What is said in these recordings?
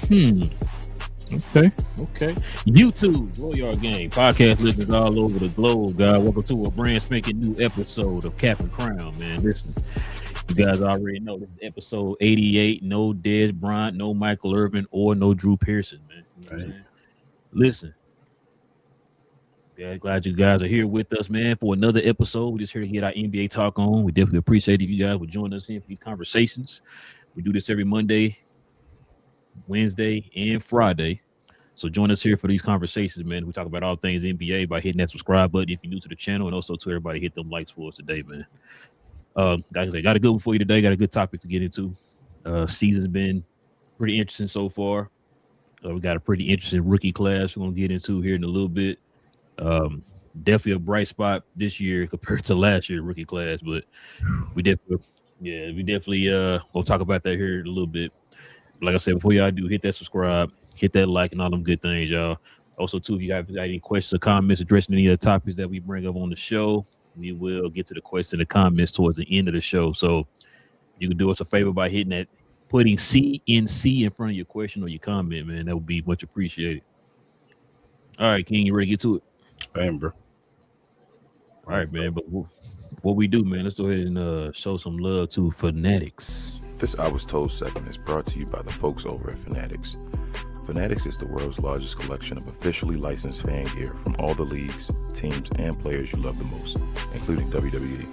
Hmm. Okay. Okay. YouTube, Roll Yard Game, podcast listeners all over the globe, guys. Welcome to a brand spanking new episode of Cap and Crown, man. Listen, you guys already know this is episode 88. No Dez Bryant, no Michael Irvin, or no Drew Pearson, man. You know what I'm saying? Listen, yeah, glad you guys are here with us, man, for another episode. We're just here to get our NBA talk on. We definitely appreciate if you guys would join us in for these conversations. We do this every Monday, Wednesday, and Friday. So join us here for these conversations, man. We talk about all things NBA by hitting that subscribe button if you're new to the channel, and also to everybody hit them likes for us today, man. Guys, I got a good one for you today. Got a good topic to get into. Season's been pretty interesting so far. We got a pretty interesting rookie class we're gonna get into here in a little bit. Definitely a bright spot this year compared to last year rookie class, but we definitely we'll talk about that here in a little bit. Like I said, before y'all do, hit that subscribe, hit that like, and all them good things, y'all. Also, too, if you have any questions or comments addressing any of the topics that we bring up on the show, we will get to the questions and the comments towards the end of the show. So you can do us a favor by hitting that, putting CNC in front of your question or your comment, man. That would be much appreciated. All right, King, you ready to get to it? I am, bro. All right, man. But what we do, man, let's go ahead and show some love to Fanatics. This I Was Told segment is brought to you by the folks over at Fanatics. Fanatics is the world's largest collection of officially licensed fan gear from all the leagues, teams, and players you love the most, including WWE.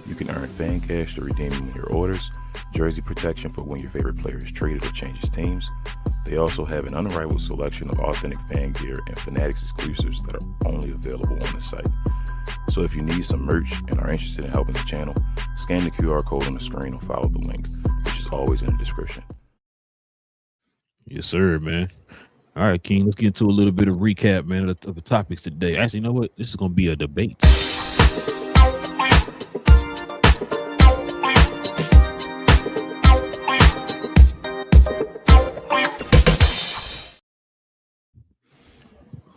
You can earn fan cash to redeem in your orders, jersey protection for when your favorite player is traded or changes teams. They also have an unrivaled selection of authentic fan gear and Fanatics exclusives that are only available on the site. So if you need some merch and are interested in helping the channel, scan the QR code on the screen or follow the link, which is always in the description. Yes, sir, man. All right, King, let's get into a little bit of recap, man, of the topics today. Actually, you know what? This is going to be a debate.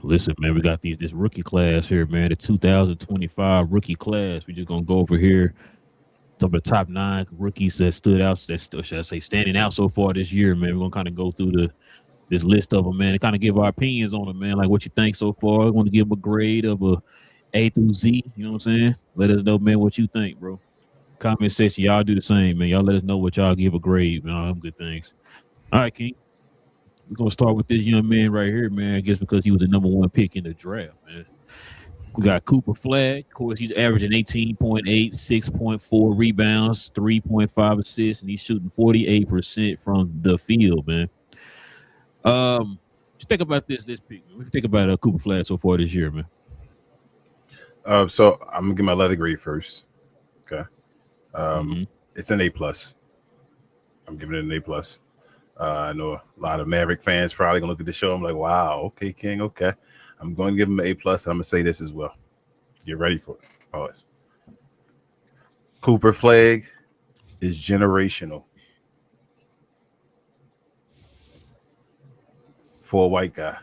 Listen, man, we got this rookie class here, man, the 2025 rookie class. We're just going to go over here. Some of the top 9 rookies that stood out, should I say, standing out so far this year, man. We're going to kind of go through this list of them, man, and kind of give our opinions on them, man, like what you think so far. I want to give them a grade of A through Z, you know what I'm saying? Let us know, man, what you think, bro. Comment section, y'all do the same, man. Y'all let us know what y'all give a grade and all them good things. All right, King. We're going to start with this young man right here, man, I guess because he was the number 1 pick in the draft, man. We got Cooper Flag. Of course, he's averaging 18.8, 6.4 rebounds, 3.5 assists, and he's shooting 48% from the field, man. Just think about this pick, man. What do you think about Cooper Flag so far this year, man? So I'm gonna give my letter grade first. Okay. It's an A+. I'm giving it an A+. I know a lot of Maverick fans probably gonna look at the show. I'm like, wow, okay, King, okay. I'm going to give him an A+. And I'm gonna say this as well. Get ready for it. Pause. Cooper Flag is generational for a white guy.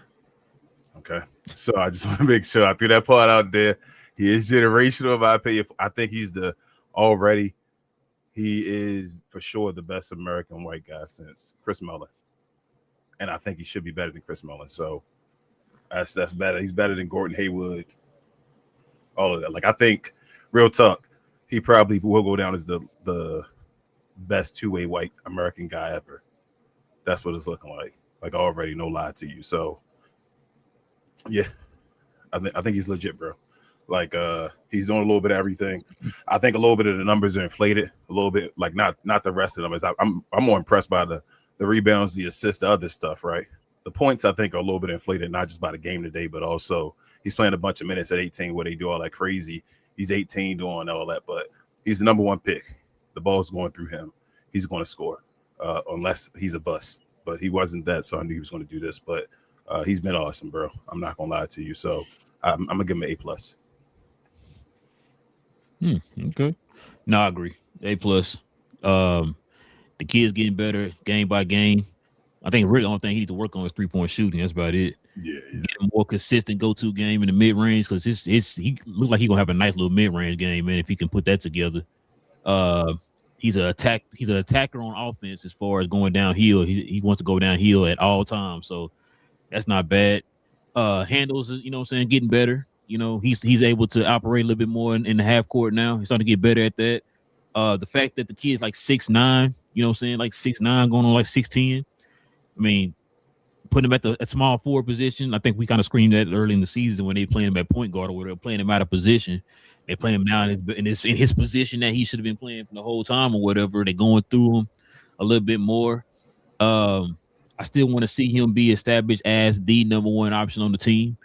Okay, so I just want to make sure I threw that part out there. He is generational, in my opinion. I think he is for sure the best American white guy since Chris Mullin, and I think he should be better than Chris Mullin. So that's better. He's better than Gordon Hayward. All of that. Like, I think, real talk, he probably will go down as the best two-way white American guy ever. That's what it's looking like. Like, already, no lie to you. So, yeah, I think he's legit, bro. Like, he's doing a little bit of everything. I think a little bit of the numbers are inflated a little bit. Like, not the rest of the numbers. I'm more impressed by the rebounds, the assists, the other stuff, right? The points, I think, are a little bit inflated, not just by the game today, but also he's playing a bunch of minutes at 18 where they do all that crazy. He's 18 doing all that, but he's the number 1 pick. The ball's going through him. He's going to score unless he's a bust. But he wasn't that, so I knew he was going to do this. But he's been awesome, bro. I'm not going to lie to you. So I'm going to give him an A+. Okay. No, I agree. A+. The kid's getting better game by game. I think really the only thing he needs to work on is 3-point shooting. That's about it. Yeah. Get a more consistent go-to game in the mid-range, because he looks like he's gonna have a nice little mid-range game, man, if he can put that together. He's an attacker on offense as far as going downhill. He wants to go downhill at all times. So that's not bad. Handles, you know what I'm saying, getting better. You know, he's able to operate a little bit more in the half court now. He's starting to get better at that. The fact that the kid's like 6'9", you know what I'm saying, like 6'9", going on like 6'10". I mean, putting him at small forward position. I think we kind of screamed that early in the season when they playing him at point guard or whatever, playing him out of position. They play him now in his position that he should have been playing for the whole time or whatever. They're going through him a little bit more. I still want to see him be established as the number one option on the team.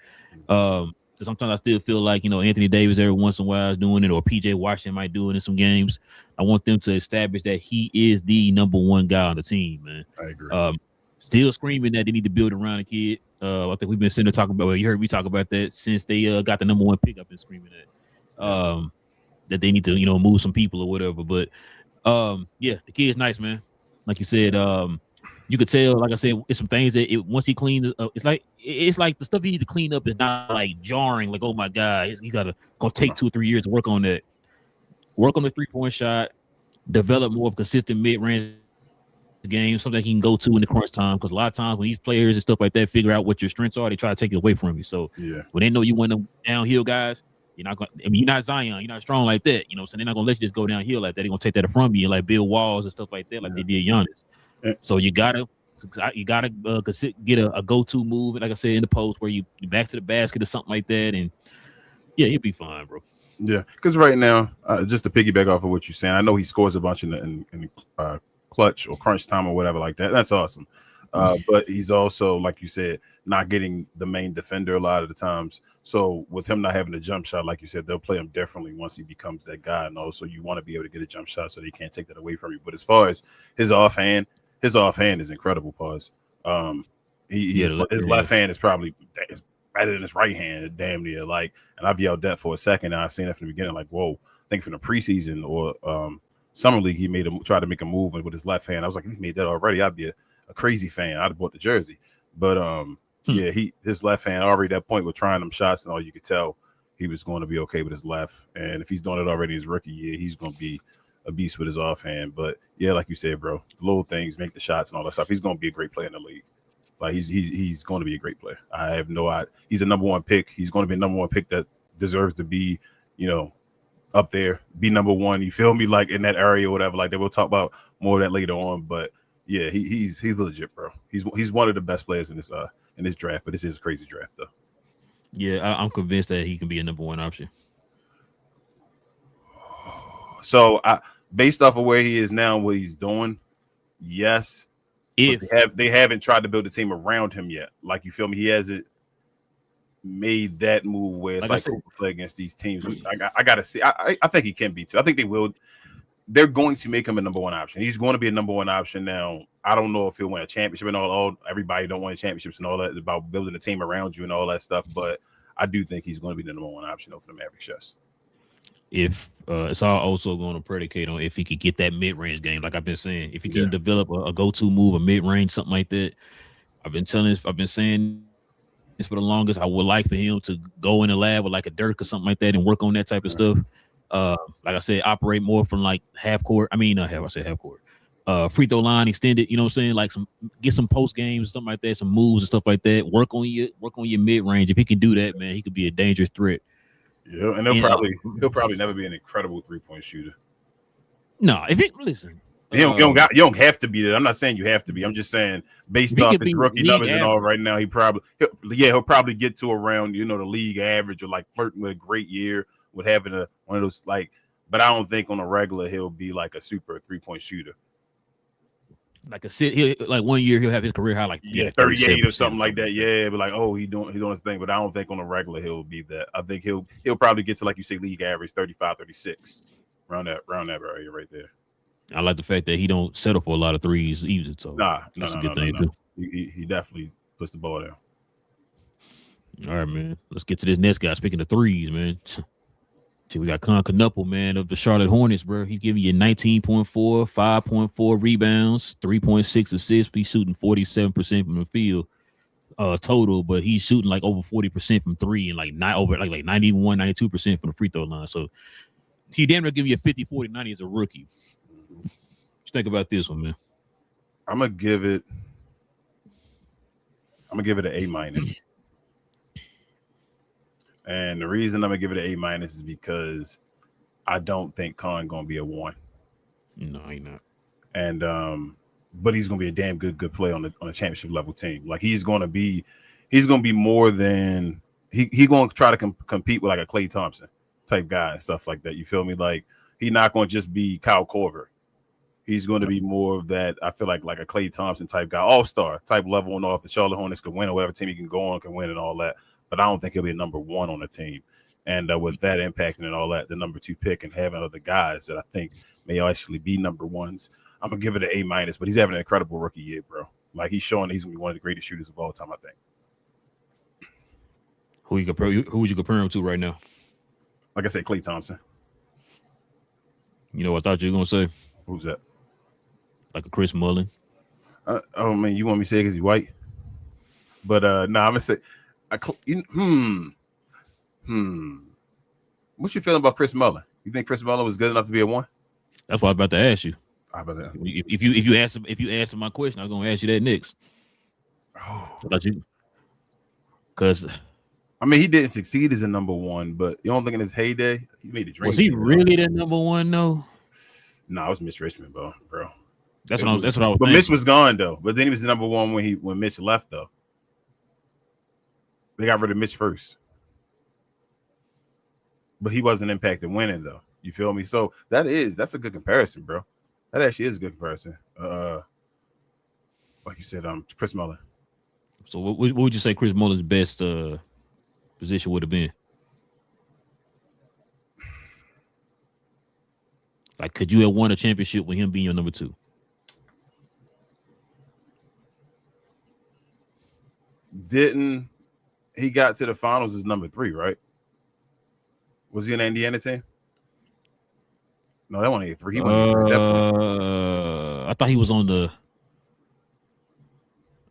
Sometimes I still feel like, you know, Anthony Davis every once in a while is doing it, or PJ Washington might do it in some games. I want them to establish that he is the number one guy on the team, man. I agree. Still screaming that they need to build around the kid. I think we've been sitting there talking about. Well, you heard me talk about that since they got the number one pick. I've been screaming that they need to, you know, move some people or whatever. But yeah, the kid's nice, man. Like you said, you could tell. Like I said, it's some things that once he cleans up, it's like the stuff he need to clean up is not like jarring. Like, oh my god, he's got to go take 2 or 3 years to work on that. Work on the 3-point shot. Develop more of a consistent mid-range game, something he can go to in the crunch time, because a lot of times when these players and stuff like that figure out what your strengths are, they try to take it away from you. So when they know you want them downhill guys, you're not going. I mean, you're not Zion, you're not strong like that, you know. So they're not gonna let you just go downhill like that. They're gonna take that from you, like build walls and stuff like that, like they did Giannis. So you gotta get a go-to move, like I said, in the post where you back to the basket or something like that, and yeah, you'll be fine, bro. Yeah, because right now, just to piggyback off of what you're saying, I know he scores a bunch in clutch or crunch time or whatever like that. That's awesome. But he's also, like you said, not getting the main defender a lot of the times. So with him not having a jump shot, like you said, they'll play him differently once he becomes that guy. And also you want to be able to get a jump shot so they can't take that away from you. But as far as his offhand is incredible, pause. His left hand is probably better than his right hand, damn near. Like, and I've yelled that for a second. And I seen it from the beginning, like, whoa, I think from the preseason or Summer League, he tried to make a move with his left hand. I was like, if he made that already, I'd be a crazy fan. I'd have bought the jersey. But yeah, his left hand already at that point with trying them shots and all, you could tell he was going to be okay with his left. And if he's doing it already his rookie year, he's going to be a beast with his offhand. But yeah, like you said, bro, little things, make the shots and all that stuff. He's going to be a great player in the league. Like he's going to be a great player. I have no idea. He's a number one pick. He's going to be a number one pick that deserves to be, you know, up there, be number one. You feel me? Like in that area or whatever. Like that, we'll talk about more of that later on. But yeah, he's legit, bro. He's one of the best players in this draft. But this is a crazy draft, though. Yeah, I'm convinced that he can be a number one option. So, based off of where he is now and what he's doing, yes. If they haven't tried to build a team around him yet, like, you feel me? He hasn't made that move where it's like Cooper play against these teams. I gotta see. I think he can be too. I think they will. They're going to make him a number one option. He's going to be a number one option now. I don't know if he'll win a championship and all. Everybody don't win championships and all that about building a team around you and all that stuff. But I do think he's going to be the number one option over the Mavericks. Yes. If it's all also going to predicate on if he could get that mid-range game, like I've been saying, if he can develop a go-to move, a mid-range, something like that. I've been saying this for the longest. I would like for him to go in the lab with like a Dirk or something like that and work on that type of stuff. Like I said, operate more from like half court. I mean, half court. Free throw line extended. You know what I'm saying? Like get some post games, something like that, some moves and stuff like that. Work on your mid-range. If he can do that, man, he could be a dangerous threat. Yeah, and he'll probably never be an incredible 3-point shooter. No, if it listen, you don't have to be that. I'm not saying you have to be. I'm just saying based off his rookie numbers and all right now, he'll probably get to around, you know, the league average or like flirting with a great year with having one of those like. But I don't think on a regular he'll be like a super 3-point shooter. Like like 1 year he'll have his career high, like 38 or something like that. Yeah, but like, oh, he's doing his thing. But I don't think on a regular he'll be that. I think he'll probably get to, like you say, league average 35, 36, around that area right there. I like the fact that he don't settle for a lot of threes either. So that's a good thing too. He definitely puts the ball down. All right, man. Let's get to this next guy. Speaking of threes, man. We got Con Knuppel, man, of the Charlotte Hornets, bro. He's giving you 19.4, 5.4 rebounds, 3.6 assists. He's shooting 47% from the field total, but he's shooting like over 40% from three and like 91, 92% from the free throw line. So he damn near give you a 50, 40, 90 as a rookie. you think about this one, man? I'm gonna give it an A-. And the reason I'm gonna give it an A- is because I don't think Khan gonna be a 1. No, he not. And but he's gonna be a damn good play on a championship level team. Like he's gonna be more than he gonna try to compete with like a Klay Thompson type guy and stuff like that. You feel me? Like he's not gonna just be Kyle Korver. He's going to be more of that. I feel like a Klay Thompson type guy, all-star type level, and off the Charlotte Hornets could win, or whatever team he can go on can win and all that. But I don't think he'll be a number 1 on the team. And with that impacting and all that, the number 2 pick and having other guys that I think may actually be number 1s, I'm gonna give it an A-. But he's having an incredible rookie year, bro. Like he's showing he's gonna be one of the greatest shooters of all time, I think. Who would you compare him to right now? Like I said, Klay Thompson. You know what I thought you were gonna say? Who's that? Like a Chris Mullin. Oh man, you want me to say because he's white? But I'm gonna say, What's your feeling about Chris Mullin? You think Chris Mullin was good enough to be a 1? That's what I was about to ask you. If If you ask my question, I was gonna ask you that next. Oh, about you, because I mean he didn't succeed as a number 1, but you don't think in his heyday he made the dream. Was he really that number 1 though? No, it was Mitch Richmond, bro. That's what I was. But thinking. Mitch was gone though. But then he was the number 1 when Mitch left though. They got rid of Mitch first, but he wasn't impacted winning though. You feel me? So that's a good comparison, bro. That actually is a good comparison. Like you said, Chris Mullin. So what would you say Chris Mullin's best position would have been? Like, could you have won a championship with him being your number 2? Didn't he got to the finals as number 3, right? Was he in the Indiana team? No, that wasn't a 3. He wasn't I thought he was on the.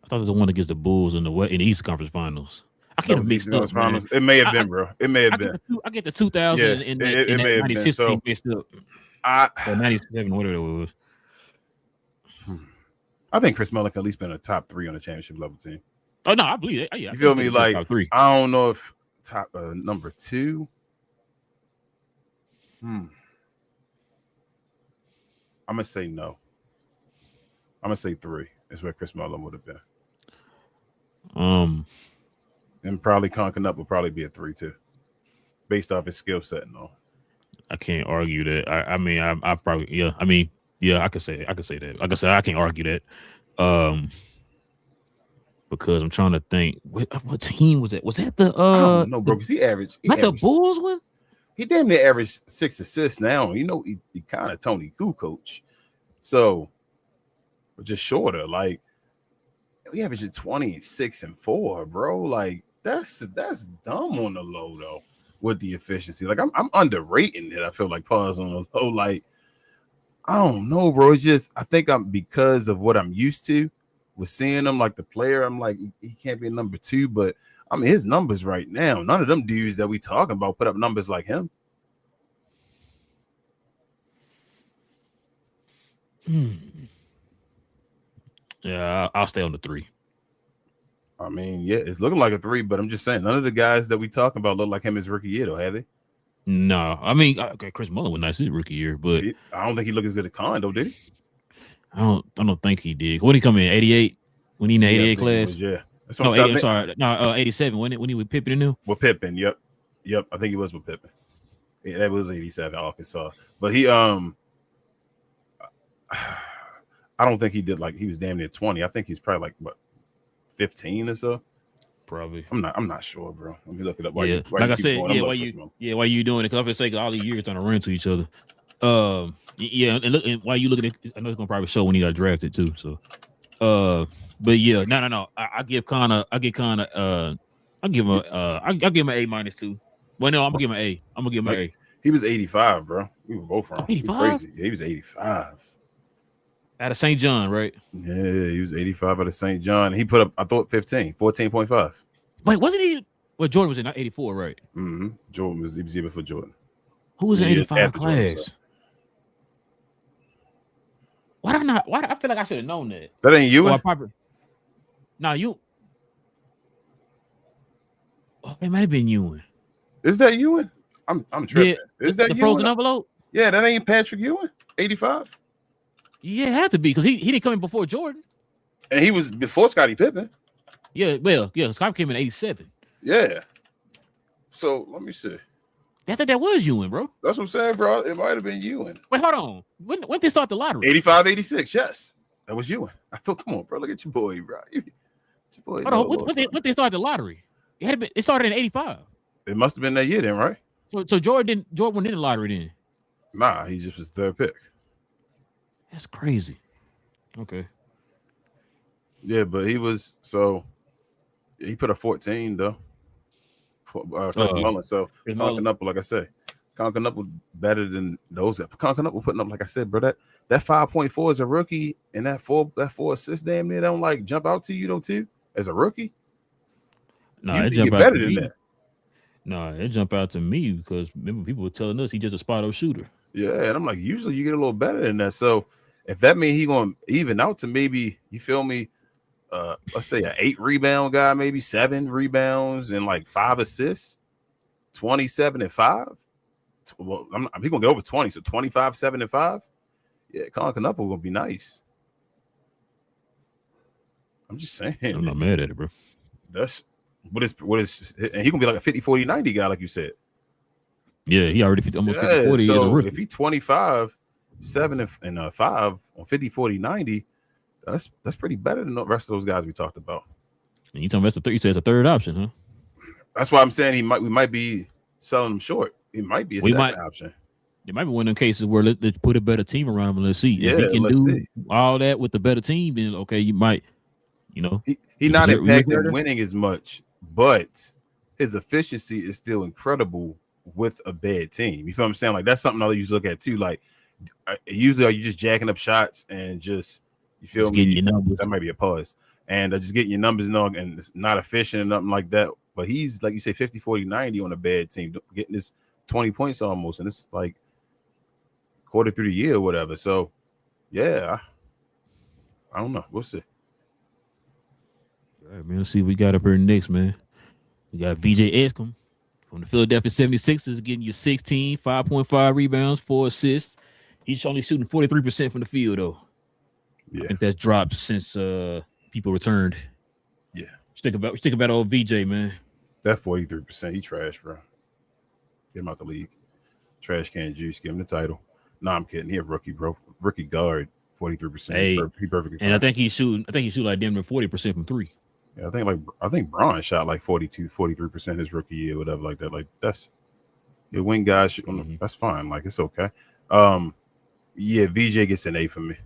I thought it was the one against the Bulls in the East Conference Finals. I get it mixed up. Finals. It may have been, bro. It may have been. I get the 2000 and that 96 team mixed up. 97, whatever it was. I think Chris Mullin can at least been a top 3 on the championship level team. Oh no, I believe it. Yeah, you feel me? Like top 3. I don't know if top number 2. I'm gonna say no. I'm gonna say 3 is where Chris Mullin would have been. And probably Conking Up would probably be a 3 too, based off his skill set and all. I can't argue that. I mean, I probably I mean, I could say that. Like I said, I can't argue that. Because I'm trying to think what team was it? Was that the I don't know, bro, because he averaged the Bulls one? He damn near averaged 6 assists now. You know, he kind of Tony Gu coach. So just shorter. Like we averaging 26 and 4, bro. Like that's dumb on the low though with the efficiency. Like I'm underrating it. I feel like pause on the low. Like I don't know, bro. It's just I think I'm because of what I'm used to with seeing him like the player. I'm like he can't be a number 2, but I mean his numbers right now. None of them dudes that we talking about put up numbers like him. Yeah, I'll stay on the 3. I mean, yeah, it's looking like a 3, but I'm just saying none of the guys that we talking about look like him his rookie year, though, have they? No, I mean, Chris Mullin was nice his rookie year, but I don't think he looked as good as Khan, though, did he? I don't think he did. When he come in 88, when he in the 88 class, yeah. That's what I'm sorry, no, 87. When he with Pippen and him? With Pippen, yep. I think he was with Pippen. Yeah, that was 87, Arkansas. But he I don't think he did like he was damn near 20. I think he's probably like what 15 or so. Probably. I'm not sure, bro. Let me look it up. While you doing it, because I'm gonna say all these years trying to run to each other. And look, and while you looking at, I know it's gonna probably show when he got drafted too. So, but yeah, no. I give him an A- too. Well, no, I'm gonna give him an A. I'm gonna give him an A. He was 85, bro. We were both wrong. 85? Crazy. Yeah, he was 85. Out of St. John, right? Yeah, he was 85 out of St. John. He put up, I thought, 14.5. Wait, wasn't he? Well, Jordan was in 84, right? Mm-hmm. Jordan was even for Jordan. Who was in 85 class? Why did I not? Why I feel like I should have known that? That ain't you. Or I probably. Nah, you. Oh, it might have been Ewing. Is that Ewing? I'm tripping. Is that the Ewing? frozen envelope? Yeah, that ain't Patrick Ewing. 85. Yeah, it had to be because he didn't come in before Jordan. And he was before Scottie Pippen. Yeah, well, yeah, Scottie came in 87. Yeah. So let me see. I thought that was Ewing, bro. That's what I'm saying, bro. It might have been Ewing. Wait, hold on. When did they start the lottery? 85, 86. Yes, that was Ewing. I thought, come on, bro. Look at your boy, bro. Your boy. Hold on. When they started the lottery? It started in 85. It must have been that year then, right? So Jordan went in the lottery then. Nah, he just was third pick. That's crazy. Okay. Yeah, but he put a 14 though. Chris Mullin. So Conker Knuckle, like I say, Conker Knuckle better than those. Conker Knuckle putting up, like I said, bro. That 5.4 as a rookie and that four assist damn near don't like jump out to you though too as a rookie. No, it jump out better than that. No, it jump out to me because remember people were telling us he's just a spot-up shooter. Yeah, and I'm like, usually you get a little better than that. So if that means he gonna even out to maybe, you feel me? Let's say an 8 rebound guy, maybe 7 rebounds and like 5 assists, 27 and 5. Well, he gonna get over 20, so 25, 7 and 5. Yeah, Conker Knuckle gonna be nice. I'm just saying. I'm not mad at it, bro. That's what is, and he gonna be like a 50, 40, 90 guy, like you said. Yeah, he already almost 50, 40 so as a rookie. If he 25, 7 and 5 on 50, 40, 90, that's pretty better than the rest of those guys we talked about. And you talking about you said it's a third option, huh? That's why I'm saying we might be selling him short. He might be a second option. It might be one of them cases where let's put a better team around him and let's see. Yeah, if he can do all that with the better team, then okay, you might, He not impacting winning as much, but his efficiency is still incredible with a bad team. You feel what I'm saying? Like that's something I usually look at too. Like usually are you just jacking up shots and just, you feel just me? That might be a pause. And just getting your numbers and it's not efficient and nothing like that. But he's, like you say, 50, 40, 90 on a bad team, getting this 20 points almost. And it's like quarter through the year or whatever. So, yeah, I don't know. We'll see. All right, man. Let's see what we got up here next, man. We got VJ Escom from the Philadelphia 76ers getting you 16, 5.5 rebounds, 4 assists. He's only shooting 43% from the field, though. Yeah. I think that's dropped since people returned. Yeah. Think about old VJ, man. That 43%, he trash, bro. Get him out the league. Trash can juice. Give him the title. No, I'm kidding. He a rookie, bro. Rookie guard, 43%. Hey, he perfectly fine. And I think he shoot like damn near 40% from 3. Yeah, I think Braun shot like 43% his rookie year, whatever like that. Like that's your wing guys. That's fine. Like it's okay. Yeah, VJ gets an A for me.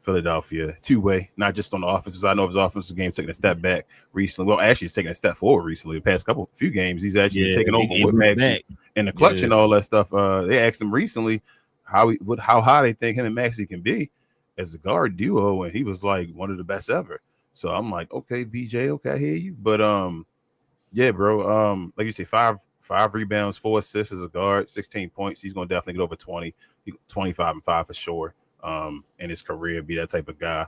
Philadelphia, 2-way, not just on the offensive side. I know his offensive game taking a step back recently. Well, actually, he's taking a step forward recently. The past few games, he's actually taken over with Maxey and the clutch and all that stuff. They asked him recently how high they think him and Maxey can be as a guard duo, and he was like one of the best ever. So I'm like, okay, VJ, okay, I hear you. But yeah, bro. Like you say, five rebounds, 4 assists as a guard, 16 points. He's gonna definitely get over 20, 25 and 5 for sure. In his career, be that type of guy.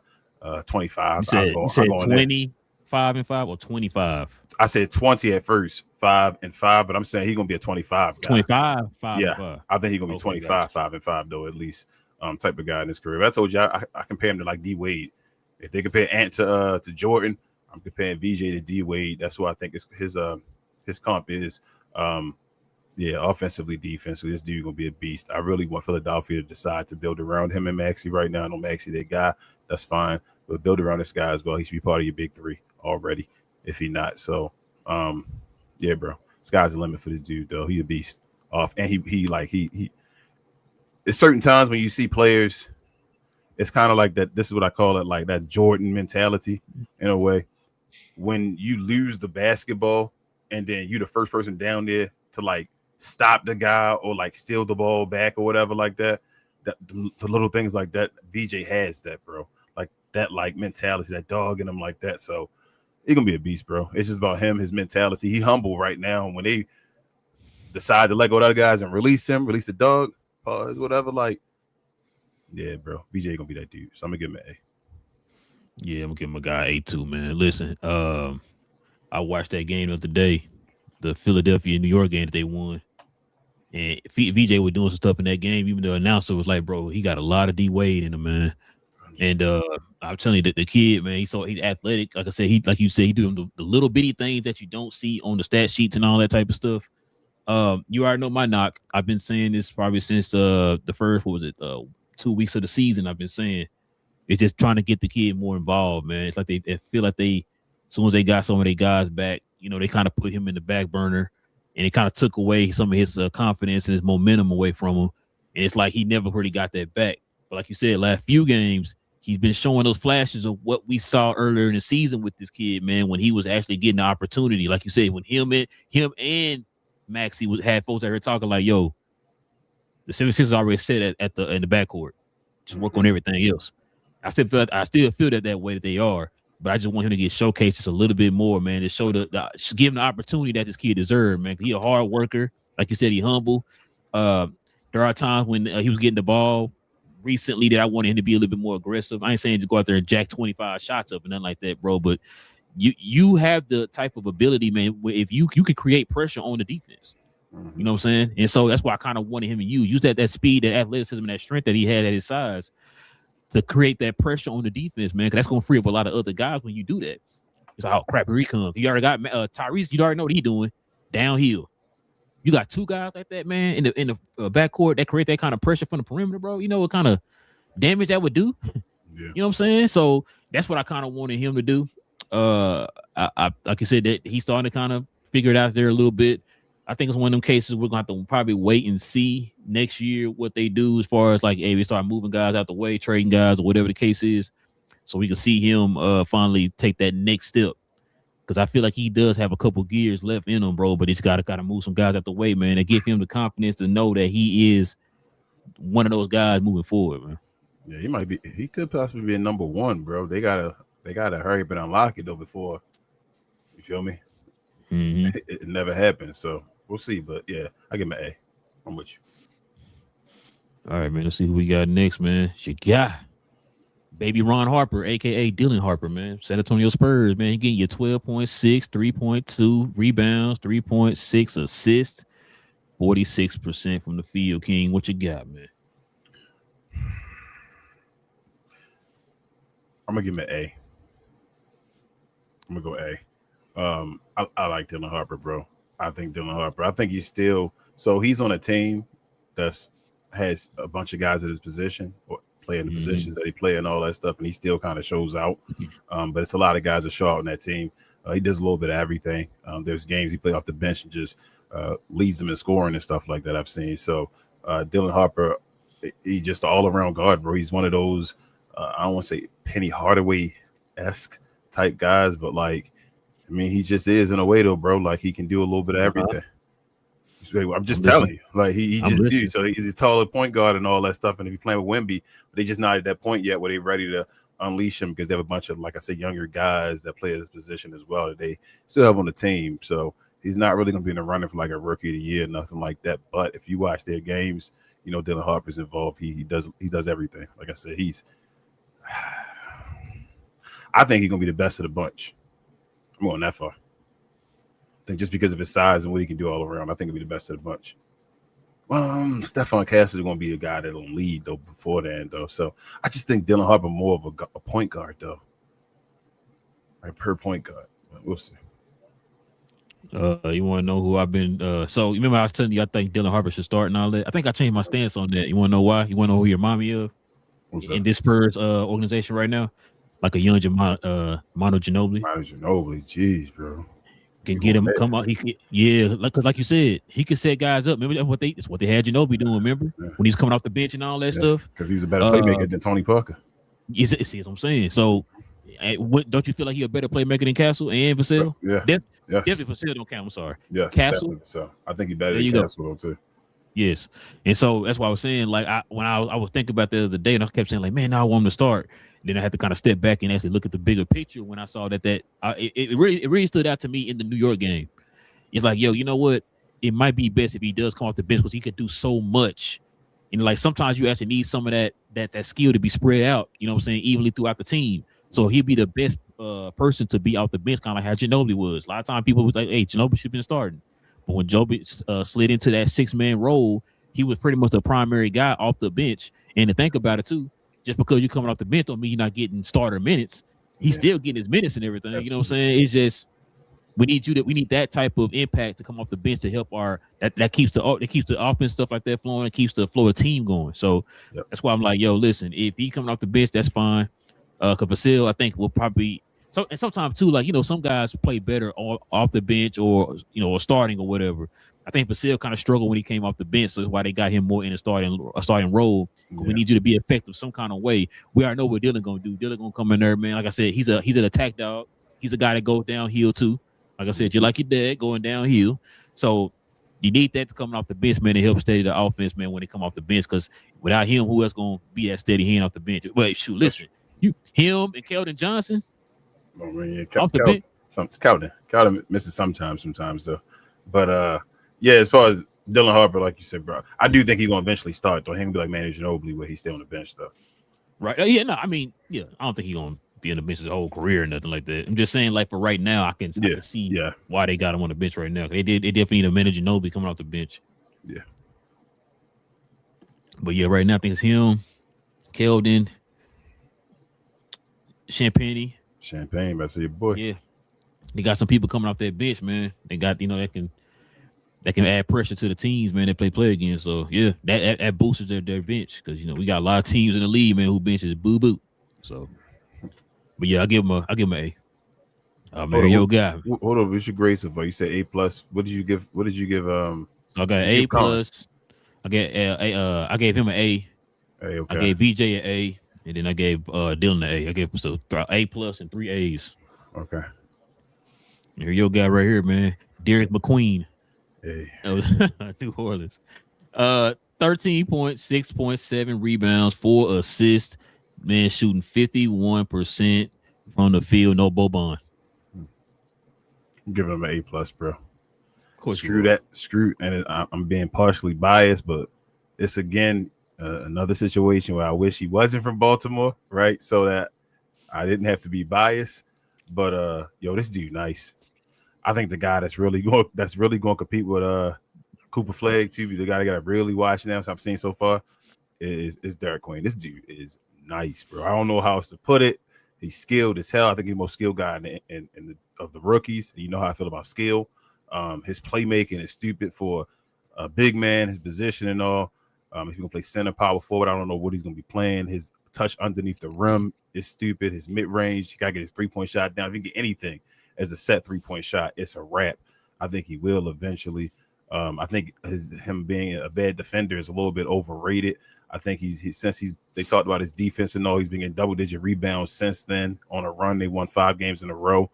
25. You said 25 and 5 or 25? I said 20 at first, 5 and 5, but I'm saying he's gonna be a 25 guy. 25, 5 yeah, and 5. I think he's gonna be 25, 5 and 5 though, at least. Type of guy in his career. But I told you I compare him to like D Wade. If they compare Ant to Jordan, I'm comparing VJ to D Wade. That's what I think his comp is. Yeah, offensively, defensively, this dude gonna be a beast. I really want Philadelphia to decide to build around him and Maxey right now. I know Maxey, that guy, that's fine, but build around this guy as well. He should be part of your big 3 already, if he not. So, yeah, bro, sky's the limit for this dude, though. He a beast off, and he. There's certain times when you see players, it's kind of like that. This is what I call it, like that Jordan mentality in a way. When you lose the basketball, and then you the first person down there to like stop the guy or like steal the ball back or whatever like that. That the little things like that, VJ has that, bro. Like that, like mentality, that dog in him like that. So he's gonna be a beast, bro. It's just about him, his mentality. He humble right now. When they decide to let go of other guys and release the dog, pause, whatever, like Yeah, bro. BJ gonna be that dude. So I'm gonna give him an A. Yeah, I'm gonna give my guy A2, man. Listen, I watched that game the other day, the Philadelphia New York game that they won. And VJ was doing some stuff in that game. Even the announcer was like, "Bro, he got a lot of D Wade in him, man." And I'm telling you that the kid, man, he's athletic. Like I said, like you said, he doing the little bitty things that you don't see on the stat sheets and all that type of stuff. You already know my knock. I've been saying this probably since the first, what was it, 2 weeks of the season. I've been saying it's just trying to get the kid more involved, man. It's like they feel like as soon as they got some of their guys back, they kind of put him in the back burner, and it kind of took away some of his confidence and his momentum away from him. And it's like he never really got that back. But like you said, last few games, he's been showing those flashes of what we saw earlier in the season with this kid, man, when he was actually getting the opportunity. Like you said, when him and Maxey had folks that were talking like, yo, the 76ers already set in the backcourt. Just work on everything else. I still feel that way that they are, but I just want him to get showcased just a little bit more, man, to show give him the opportunity that this kid deserves, man. He a hard worker. Like you said, he humble. There are times when he was getting the ball recently that I wanted him to be a little bit more aggressive. I ain't saying to go out there and jack 25 shots up and nothing like that, bro, but you have the type of ability, man, where if you can create pressure on the defense. You know what I'm saying? And so that's why I kind of wanted him to use that speed, that athleticism, and that strength that he had at his size to create that pressure on the defense, man, because that's going to free up a lot of other guys when you do that. It's like, oh, crap, here he comes. You already got Tyrese. You already know what he's doing downhill. You got two guys like that, man, in the backcourt that create that kind of pressure from the perimeter, bro. You know what kind of damage that would do? Yeah. You know what I'm saying? So that's what I kind of wanted him to do. I like I said, that he's starting to kind of figure it out there a little bit. I think it's one of them cases we're going to have to probably wait and see next year what they do as far as like, hey, we start moving guys out the way, trading guys or whatever the case is, so we can see him finally take that next step. Because I feel like he does have a couple gears left in him, bro, but he's got to move some guys out the way, man, and give him the confidence to know that he is one of those guys moving forward, man. Yeah, he could possibly be a number one, bro. They gotta hurry up and unlock it though before, you feel me? Mm-hmm. It never happened, so we'll see. But yeah, I give him an A. I'm with you. All right, man. Let's see who we got next, man. You got baby Ron Harper, aka Dylan Harper, man. San Antonio Spurs, man. He getting you 12.6, 3.2 rebounds, 3.6 assists, 46% from the field. King, what you got, man? I'm gonna give him an A. I'm gonna go A. I like Dylan Harper, bro. I think he's still he's on a team that has a bunch of guys at his position or playing the positions that he play and all that stuff, and he still kind of shows out. But it's a lot of guys that show out in that team. He does a little bit of everything. There's games he plays off the bench and just leads them in scoring and stuff like that I've seen. So Dylan Harper, he's just an all-around guard, bro. He's one of those, I don't want to say Penny Hardaway-esque type guys, but like, I mean, he just is in a way though, bro. Like he can do a little bit of everything. I'm just telling you, like he just do. So he's a taller point guard and all that stuff. And if you're playing with Wemby, but they just not at that point yet where they're ready to unleash him because they have a bunch of, like I said, younger guys that play at this position as well that they still have on the team. So he's not really going to be in the running for like a rookie of the year, nothing like that. But if you watch their games, you know Dylan Harper's involved. He does everything. Like I said, I think he's going to be the best of the bunch. I'm going that far. I think just because of his size and what he can do all around, I think he'll be the best of the bunch. Stephon Castle is going to be a guy that'll lead though before then though. So I just think Dylan Harper more of a point guard though, like per point guard. We'll see. You want to know who I've been? So you remember I was telling you I think Dylan Harper should start and all that. I think I changed my stance on that. You want to know why? You want to know who you remind me of in this Spurs organization right now? Like a young Manu Ginobili. Manu Ginobili, jeez, bro. Can get him come out. Because like you said, he can set guys up. Remember that's what they had Ginobili doing. Remember when he's coming off the bench and all that stuff. Because he was a better playmaker than Tony Parker. See what I'm saying. So, don't you feel like he's a better playmaker than Castle and Vassell? Yeah, definitely Vassell don't count. I'm sorry. Yeah, Castle. So I think he's better than Castle though too. Yes, and so that's why I was saying, like, when I was thinking about the other day, and I kept saying, like, man, now I want him to start. Then I had to kind of step back and actually look at the bigger picture when I saw that it really stood out to me in the New York game. It's like, yo, you know what? It might be best if he does come off the bench because he could do so much. And like sometimes you actually need some of that that skill to be spread out, you know what I'm saying, evenly throughout the team. So he'd be the best person to be off the bench, kind of like how Ginobili was. A lot of times people was like, hey, Ginobili should have been starting. But when Ginobili slid into that 6-man role, he was pretty much the primary guy off the bench. And to think about it too, just because you're coming off the bench don't mean you're not getting starter minutes. He's still getting his minutes and everything. Absolutely. You know what I'm saying? It's just we need that type of impact to come off the bench to help that keeps the offense stuff like that flowing. It keeps the flow of team going. So that's why I'm like, yo, listen, if he coming off the bench, that's fine. Because Vasil, I think will probably and sometimes too, like, you know, some guys play better off the bench or, you know, or starting or whatever. I think Vasil kind of struggled when he came off the bench, so that's why they got him more in a starting role. We need you to be effective some kind of way. We already know what Dylan gonna do. Dylan gonna come in there, man. Like I said, he's an attack dog. He's a guy that goes downhill too. Like I said, you like your dad going downhill. So you need that to come off the bench, man, to help steady the offense, man, when they come off the bench. Because without him, who else gonna be that steady hand off the bench? Wait, shoot, listen, him and Keldon Johnson. Oh man, yeah, off the bench. Keldon misses sometimes though. But yeah, as far as Dylan Harper, like you said, bro, I do think he's gonna eventually start. Though he can be like Manu Ginobili, where he's still on the bench though. Right? Yeah, no, I mean, yeah, I don't think he's gonna be on the bench his whole career or nothing like that. I'm just saying, like, for right now, I can see why they got him on the bench right now. They definitely need a Manu Ginobili coming off the bench. Yeah. But yeah, right now I think it's him, Keldon, Champagne, that's your boy. Yeah, they got some people coming off that bench, man. They got, you know, that can add pressure to the teams, man, that play again. So yeah, that boosts their bench, because, you know, we got a lot of teams in the league, man, who benches boo. So, but yeah, I give him a A. Man, yo, guy. Hold on, what's your grade so far? You said A+. What did you give? So I got A+. I gave him an A. Okay. I gave VJ an A, and then I gave Dylan an A. I gave A+ and 3 A's. Okay. Here, your guy right here, man, Derek McQueen. Hey. New Orleans. 13 points, 6.7 rebounds, 4 assists. Man, shooting 51% from the field. No Boban. I'm giving him an A+, bro. Of course, screw. And I'm being partially biased, but it's again another situation where I wish he wasn't from Baltimore, right? So that I didn't have to be biased. But yo, this dude nice. I think the guy that's really going to compete with Cooper Flagg too, the guy that got to really watch now, so I've seen so far, is Derek Queen. This dude is nice, bro. I don't know how else to put it. He's skilled as hell. I think he's the most skilled guy of the rookies. You know how I feel about skill. His playmaking is stupid for a big man, his position and all. If he's gonna play center, power forward, I don't know what he's gonna be playing. His touch underneath the rim is stupid. His mid range, he gotta get his 3-point shot down. If he can get anything as a set 3-point shot, it's a wrap. I think he will eventually. I think him being a bad defender is a little bit overrated. I think they talked about his defense and all. He's been getting double-digit rebounds since then. On a run, they won 5 games in a row.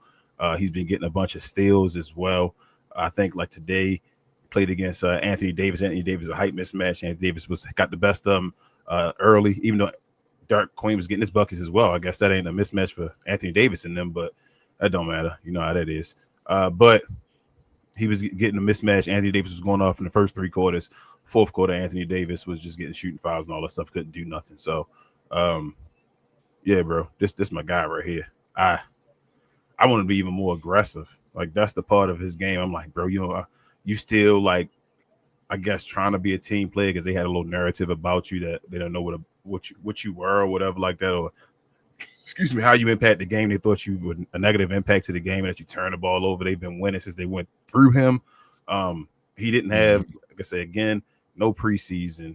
He's been getting a bunch of steals as well. I think like today, played against Anthony Davis. Anthony Davis, a height mismatch. Anthony Davis got the best of him early, even though Derek Queen was getting his buckets as well. I guess that ain't a mismatch for Anthony Davis and them, but that don't matter. You know how that is. But he was getting a mismatch. Anthony Davis was going off in the first 3 quarters. Fourth quarter, Anthony Davis was just getting shooting fouls and all that stuff. Couldn't do nothing. So, yeah, bro, this my guy right here. I want to be even more aggressive. Like, that's the part of his game. I'm like, bro, you still, like, I guess trying to be a team player because they had a little narrative about you that they don't know what you were or whatever like that, or excuse me, how you impact the game. They thought you were a negative impact to the game and that you turn the ball over. They've been winning since they went through him. He didn't have, like I say again, no preseason,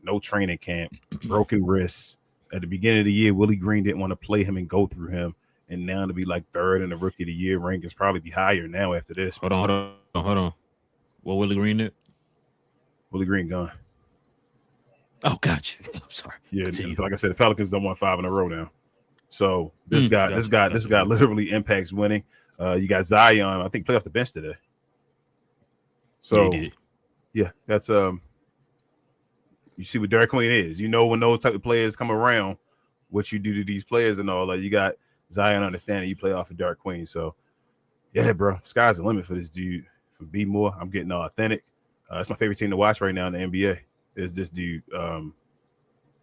no training camp, broken wrists. At the beginning of the year, Willie Green didn't want to play him and go through him. And now to be like 3rd in the Rookie of the Year rank is probably be higher now after this. Hold on. What Willie Green did? Willie Green gone. Oh, gotcha. I'm sorry. Yeah, like I said, the Pelicans done won 5 in a row now. So this guy literally impacts winning. You got Zion, I think, played off the bench today. So yeah, that's you see what Derek Queen is. You know when those type of players come around, what you do to these players and all that. You got Zion understanding you play off of Derek Queen. So yeah, bro, sky's the limit for this dude. For B More, I'm getting authentic. It's my favorite team to watch right now in the NBA. Is this dude?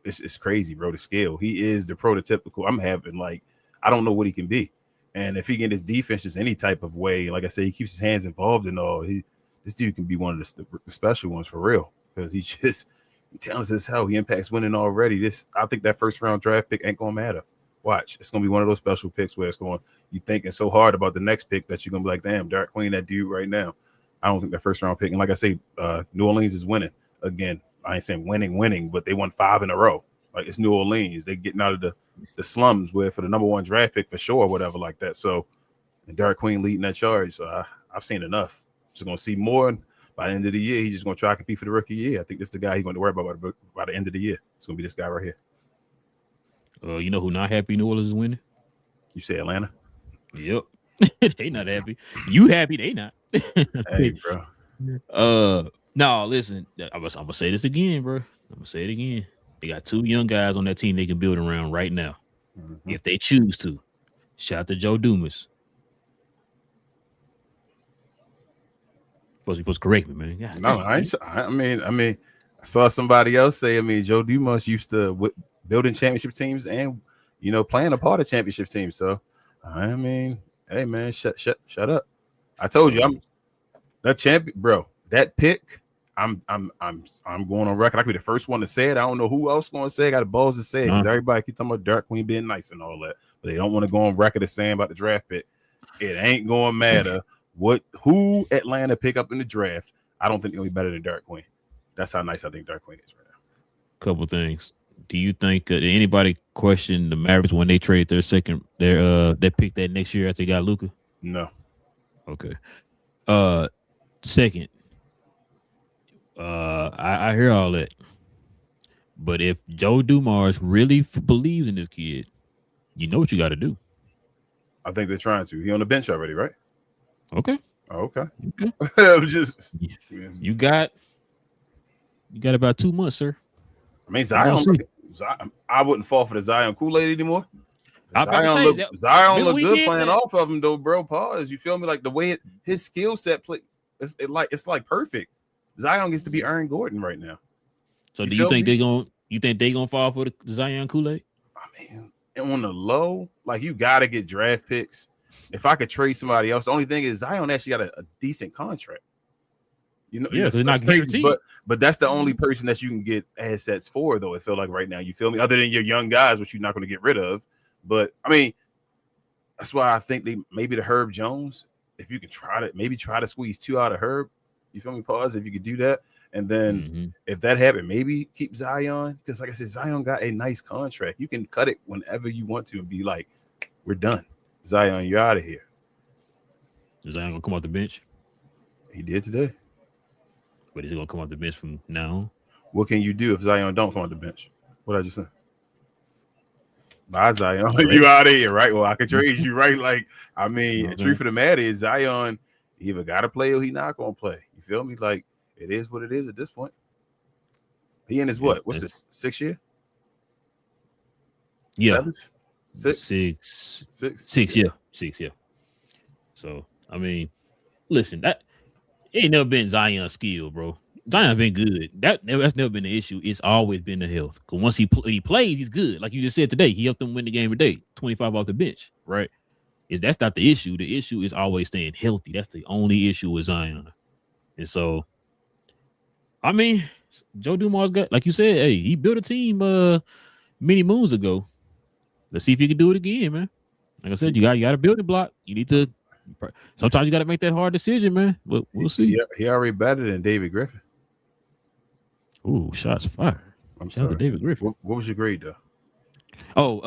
it's crazy, bro. The scale. He is the prototypical. I'm having like I don't know what he can be, and if he get his defense just any type of way, like I said, he keeps his hands involved and all. This dude can be one of the special ones for real because he talented as hell. He impacts winning already. I think that first round draft pick ain't gonna matter. Watch, it's gonna be one of those special picks where it's going. You thinking so hard about the next pick that you're gonna be like, damn, Derek Queen, that dude right now. I don't think that first round pick. And like I say, New Orleans is winning again. I ain't saying winning, but they won 5 in a row. Like it's New Orleans. They getting out of the slums where for the number 1 draft pick for sure, or whatever like that. So, and Derek Queen leading that charge. So I've seen enough. Just gonna see more. By the end of the year, he's just gonna try to compete for the rookie year. I think this is the guy he's going to worry about by the end of the year. It's gonna be this guy right here. You know who not happy New Orleans is winning? You say Atlanta? Yep. They not happy. You happy? They not. Hey, bro. No, listen. I'm gonna say this again, bro. I'm gonna say it again. They got 2 young guys on that team they can build around right now, if they choose to. Shout out to Joe Dumas. Supposed to correct me, man. Yeah. No, I mean, I saw somebody else say. I mean, Joe Dumas used to building championship teams and playing a part of championship teams. So, I mean, hey man, shut up. I told you, I'm that champion, bro. That pick, I'm going on record. I could be the first one to say it. I don't know who else going to say it. I got the balls to say it because everybody keep talking about Derek Queen being nice and all that, but they don't want to go on record as saying about the draft pick. It ain't going to matter who Atlanta pick up in the draft. I don't think they'll be better than Derek Queen. That's how nice I think Derek Queen is right now. Couple things. Do you think anybody question the Mavericks when they trade their pick that next year after they got Luka? No. Okay. Second, I hear all that, but if Joe Dumars really believes in this kid, you know what you got to do. I think they're trying to. He on the bench already, right? Okay. Okay. I'm just you got about 2 months, sir. I mean, Zion. I wouldn't fall for the Zion Kool-Aid anymore. Zion look good playing off of him though, bro. Pause. You feel me? Like the way his skill set play, it's like perfect. Zion gets to be Aaron Gordon right now. So do you think they're gonna fall for the Zion Kool-Aid? I mean, and on the low, like you gotta get draft picks. If I could trade somebody else, the only thing is Zion actually got a decent contract. That's not crazy, but that's the only person that you can get assets for, though. It feel like right now, you feel me? Other than your young guys, which you're not going to get rid of. But I mean, that's why I think maybe the Herb Jones. If you can try to squeeze 2 out of Herb, you feel me? Pause. If you could do that, and then if that happened, maybe keep Zion because, like I said, Zion got a nice contract. You can cut it whenever you want to and be like, "We're done, Zion. You're out of here." Is Zion gonna come off the bench? He did today. But is he gonna come off the bench from now on? What can you do if Zion don't come off the bench? What I just said? Bye, Zion. You out of here, right? Well, I can trade you, right? Like, I mean, the truth of the matter is Zion either got to play or he not gonna play. You feel me? Like, it is what it is at this point. He in his what? What's this? 6th year? Yeah. 7th? 6? 6. Yeah. 6. Yeah. So I mean, listen, that ain't never been Zion's skill, bro. Zion been good. That's never been the issue. It's always been the health. Because once he plays, he's good. Like you just said today, he helped them win the game today. 25 off the bench, right? That's not the issue. The issue is always staying healthy. That's the only issue with Zion. And so, I mean, Joe Dumars got, like you said, hey, he built a team many moons ago. Let's see if he can do it again, man. Like I said, you got to build a block. You need to. Sometimes you got to make that hard decision, man. But we'll see. He already better than David Griffin. Ooh, shots fired. I'm sorry, David Griffin. What was your grade though? Oh,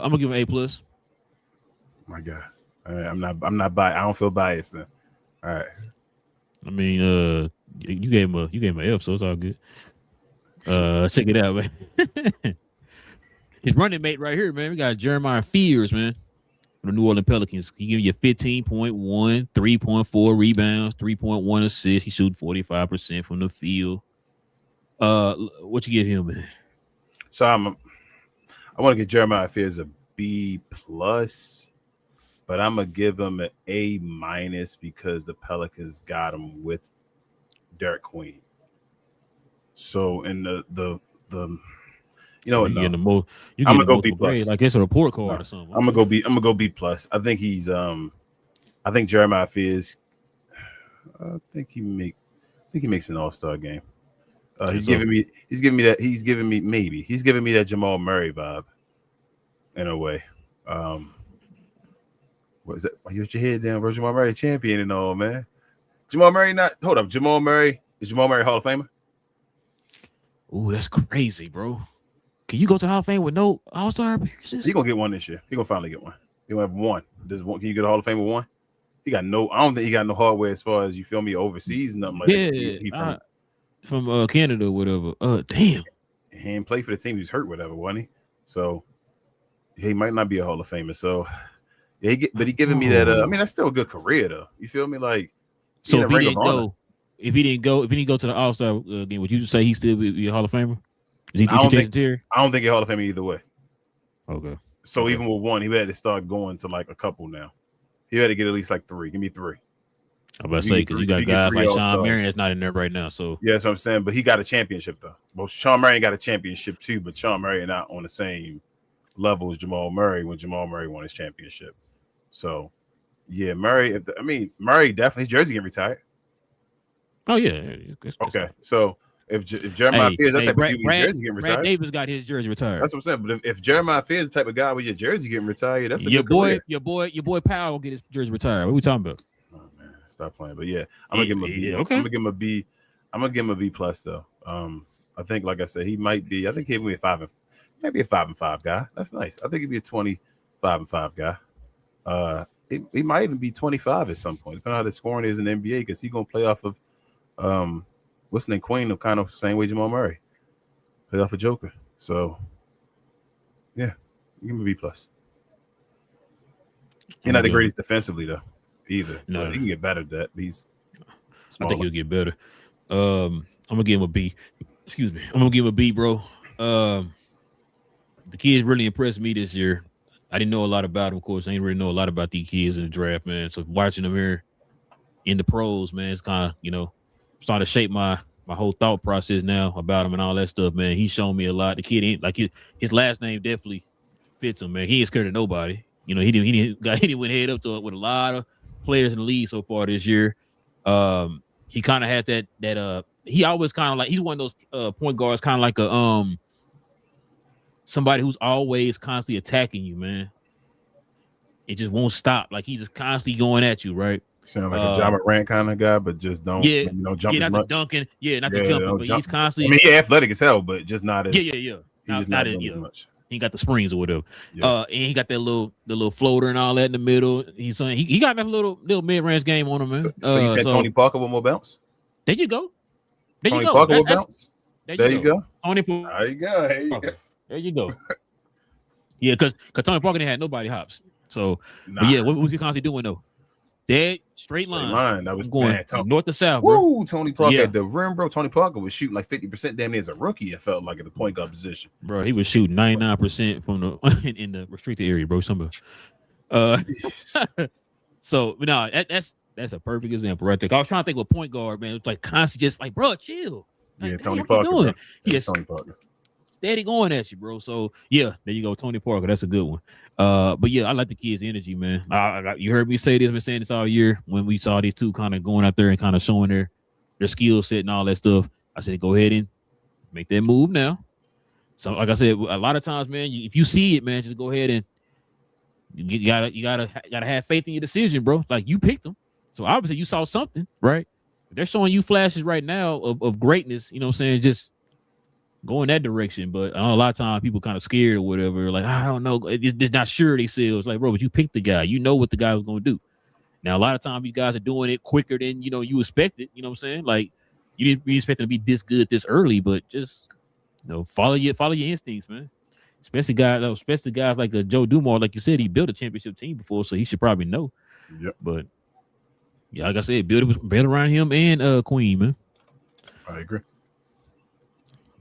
I'm gonna give him A+. My God, I'm not biased. I don't feel biased then. All right. I mean, you gave him an F, so it's all good. Check it out, man. His running mate right here, man. We got Jeremiah Fears, man. The New Orleans Pelicans. He give you 15.1, 3.4 rebounds, 3.1 assists. He shooting 45% from the field. What you give him, man? So I want to give Jeremiah Fears a B+, but I'm gonna give him an A- because the Pelicans got him with Derek Queen. So in the You know what? You No, getting the most. You I'm getting gonna the go B multiple grade. plus. Like it's a report No, card or something. I'm gonna go B plus. I think he's I think Jeremiah Fears. I think he makes an All-Star game. He's giving me that Jamal Murray vibe in a way. What is that? Why you put your head down, bro? Jamal Murray champion and all, man. Jamal Murray hold up. Jamal Murray Hall of Famer? Ooh, that's crazy, bro. Can you go to Hall of Fame with no All-Star appearances? He gonna get one this year. He gonna finally get one. He gonna have one. Can you get a Hall of Fame with one? He got no. I don't think he got no hardware as far as you feel me overseas, nothing like that. He from Canada or whatever. Damn. He didn't play for the team. He was hurt, whatever, wasn't he? So he might not be a Hall of Famer. So yeah, but he giving me that. I mean, that's still a good career though. You feel me? Like so if he didn't go to the All-Star game, would you say he still be a Hall of Famer? Is he Jason Terry? I don't think he's Hall of Famer either way. Okay. So even with one, he had to start going to like a couple now. He had to get at least like 3. Give me 3. I'm about to say because you got guys like Sean Marion that's not in there right now. So yeah, that's what I'm saying. But he got a championship though. Well, Sean Marion got a championship too, but Sean Marion not on the same level as Jamal Murray when Jamal Murray won his championship. So yeah, Murray. Murray definitely his jersey getting retired. Oh yeah. Okay, so if Jeremiah Fears that type of dude, his jersey getting retired. Brad Davis got his jersey retired. That's what I'm saying. But if Jeremiah Fears the type of guy with your jersey getting retired, that's a good career. Your boy Powell will get his jersey retired. What are we talking about? Oh man, stop playing. But yeah, I'm gonna give him a B. Okay. I'm gonna give him a B. I'm gonna give him a B plus though. I think, like I said, he might be. I think he'll be a 5 and 5 guy. That's nice. I think he'd be a 25 and 5 guy. He might even be 25 at some point, depending on how the scoring is in the NBA, because he's gonna play off of what's the name, Queen, of kind of same way Jamal Murray play off of Joker. So yeah, give him a B plus. He's not the greatest defensively though, either. No, he can get better at that. He's smaller. I think he'll get better. I'm gonna give him a B. Excuse me. I'm gonna give him a B, bro. The kids really impressed me this year. I didn't know a lot about him, of course. I didn't really know a lot about these kids in the draft, man. So watching them here in the pros, man, it's kind of, starting to shape my whole thought process now about him and all that stuff, man. He's shown me a lot. The kid ain't like his last name definitely fits him, man. He ain't scared of nobody. He didn't went head up to it with a lot of players in the league so far this year. He kind of had that he always kind of like, he's one of those point guards, kind of like a somebody who's always constantly attacking you, man. It just won't stop. Like he's just constantly going at you, right? Sound like a Ja Morant kind of guy, but just don't jump as much. Not the jumping, but he's constantly. I mean, he's athletic as hell, but just not as. Yeah. He's just not doing as much. He got the springs or whatever. Yeah. And he got that little floater and all that in the middle. He got that little mid-range game on him, man. So you said Tony Parker with more bounce? There you go. Tony Parker with bounce? There you go. Tony Parker. There you go. There you go. Yeah, because Tony Parker didn't have nobody hops. So, but yeah, what was he constantly doing though? Dead straight line. That was going north to south. Woo! Bro. Tony Parker at the rim, bro. Tony Parker was shooting like 50% damn near as a rookie. It felt like at the point guard position, bro. He was shooting 99% from the in the restricted area, bro. So no, that's a perfect example right there. I was trying to think of a point guard, man. It was like constantly just like, bro, chill. Like, Tony Parker. Tony Parker. Steady going at you, bro. So yeah, there you go, Tony Parker. That's a good one. But yeah, I like the kids' energy, man. You heard me say this, been saying this all year when we saw these two kind of going out there and kind of showing their skill set and all that stuff. I said, go ahead and make that move now. So like I said, a lot of times, man, if you see it, man, just go ahead and you gotta have faith in your decision, bro. Like you picked them, so obviously you saw something, right? They're showing you flashes right now of greatness. You know what I'm saying? Just go in that direction, but I know a lot of times people kind of scared or whatever. Like, I don't know, it's not sure themselves. Like, bro, but you picked the guy. You know what the guy was going to do. Now, a lot of times these guys are doing it quicker than you expected. You know what I'm saying? Like, you didn't be expecting to be this good this early, but just follow your instincts, man. Especially guys like Joe Dumars, like you said, he built a championship team before, so he should probably know. Yep. But yeah, like I said, build around him and Queen, man. I agree.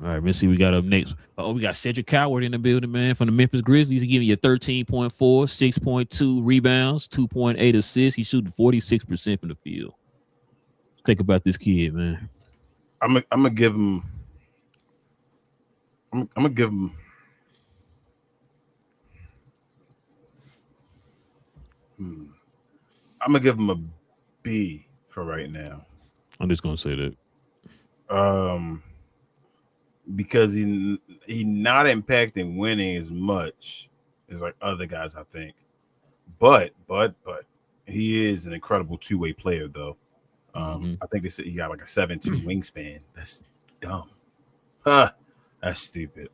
All right, let's see. We got up next. We got Cedric Coward in the building, man, from the Memphis Grizzlies. He's giving you 13.4, 6.2 rebounds, 2.8 assists. He's shooting 46% from the field. Think about this kid, man. I'm gonna give him. I'm gonna give him I'm gonna give him a B for right now. I'm just gonna say that. Because he not impacting winning as much as like other guys, I think. But he is an incredible two-way player, though. I think they said he got like a 7'2" wingspan. That's dumb. Huh. That's stupid.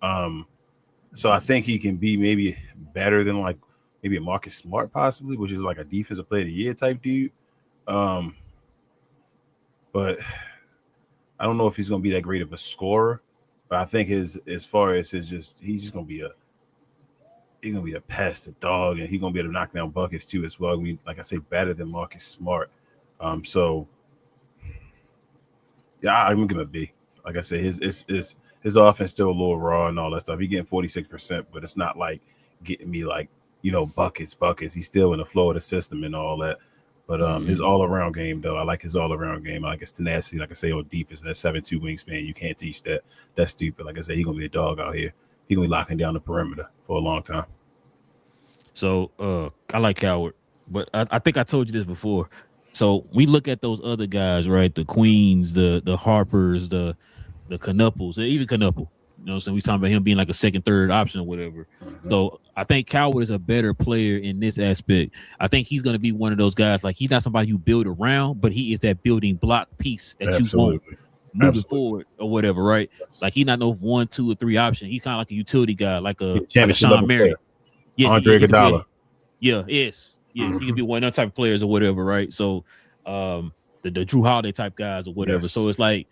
So I think he can be maybe better than like maybe a Marcus Smart possibly, which is like a defensive player of the year type dude. But I don't know if he's gonna be that great of a scorer. But I think as far as he's just gonna be a pest, a dog, and he's gonna be able to knock down buckets too as well. I mean, like I say, better than Marcus Smart. So yeah, I'm gonna give him a B. Like I said, his offense still a little raw and all that stuff. He getting 46%, but it's not like getting me like buckets. He's still in the flow of the system and all that. But his all around game though, I like his all around game. I like his tenacity, like I say, on defense. That 7'2" wingspan, you can't teach that. That's stupid. Like I said, he's gonna be a dog out here. He's gonna be locking down the perimeter for a long time. So I like Coward, but I think I told you this before. So we look at those other guys, right? The Queens, the Harpers, the Knupples, even Knuckle. So we talking about him being like a second, third option or whatever. So I think Coward is a better player in this aspect. I think he's going to be one of those guys. Like he's not somebody you build around, but he is that building block piece that you want moving forward or whatever, right? Yes. Like he's not no 1, 2, or 3 option. He's kind of like a utility guy, like a Sean Marion. Yes, Andre Iguodala. Yes. He can be one of those type of players or whatever, right? So the Drew Holiday type guys or whatever. Yes. So it's like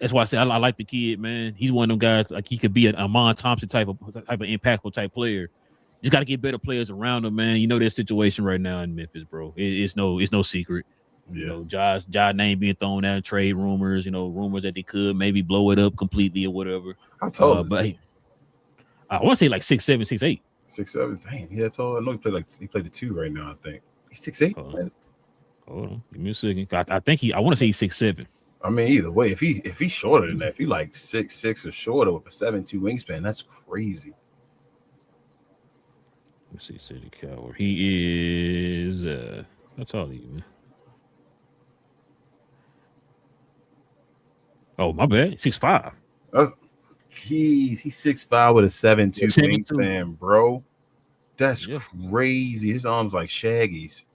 that's why I say I like the kid, man. He's one of them guys, like he could be an Amon Thompson type of impactful type player. Just got to get better players around him, man. You know their situation right now in Memphis, bro. It's no secret. Yeah. Josh name being thrown out in trade rumors. Rumors that they could maybe blow it up completely or whatever. How tall is he? I want to say like 6'7", 6'8". 6'7". Dang, yeah, tall. I know he played the 2 right now. I think he's 6'8". Hold on, give me a second. I want to say he's 6'7". I mean, either way, if he's shorter than that, if he like 6'6" or shorter with a 7'2" wingspan, that's crazy. Let's see, City Coward. He is how tall are you, man? Oh, my bad. 6'5". He's 6'5" with a 7'2" wingspan, bro. That's crazy. His arms like Shaggy's.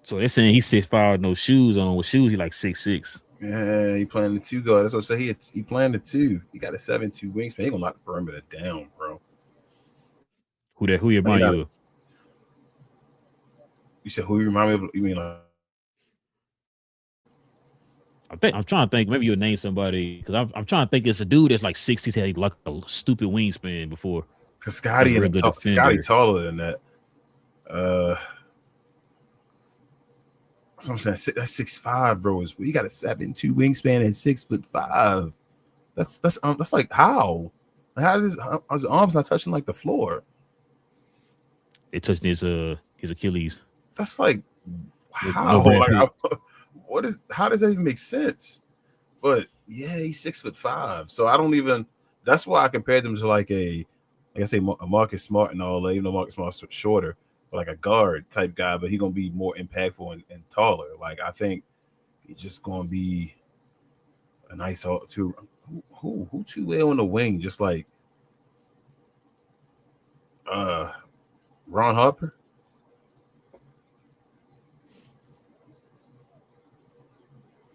So they're saying he's 6'5" with no shoes on. With shoes, he like 6'6". Yeah, he playing the 2 guard. That's what I say. He playing the 2. He got a 7'2" wingspan. He gonna knock the perimeter down, bro. Who you remind you of? You said who you remind me of? You mean like? I'm trying to think. Maybe you'll name somebody because I'm trying to think. It's a dude that's like 6'6", had like a stupid wingspan before. Cause Scotty taller than that. That's what I'm saying. That's 6'5", bro. He got a 7'2" wingspan and 6'5". That's like how? How's his arms not touching like the floor? It touched his Achilles. That's like how? How does that even make sense? But yeah, he's 6'5". So I don't even. That's why I compared him to like a Marcus Smart and all that. Even though Marcus Smart's shorter, but like a guard type guy. But he's gonna be more impactful and taller. Like I think he's just gonna be a nice two. Who 2-way on the wing? Just like Ron Harper.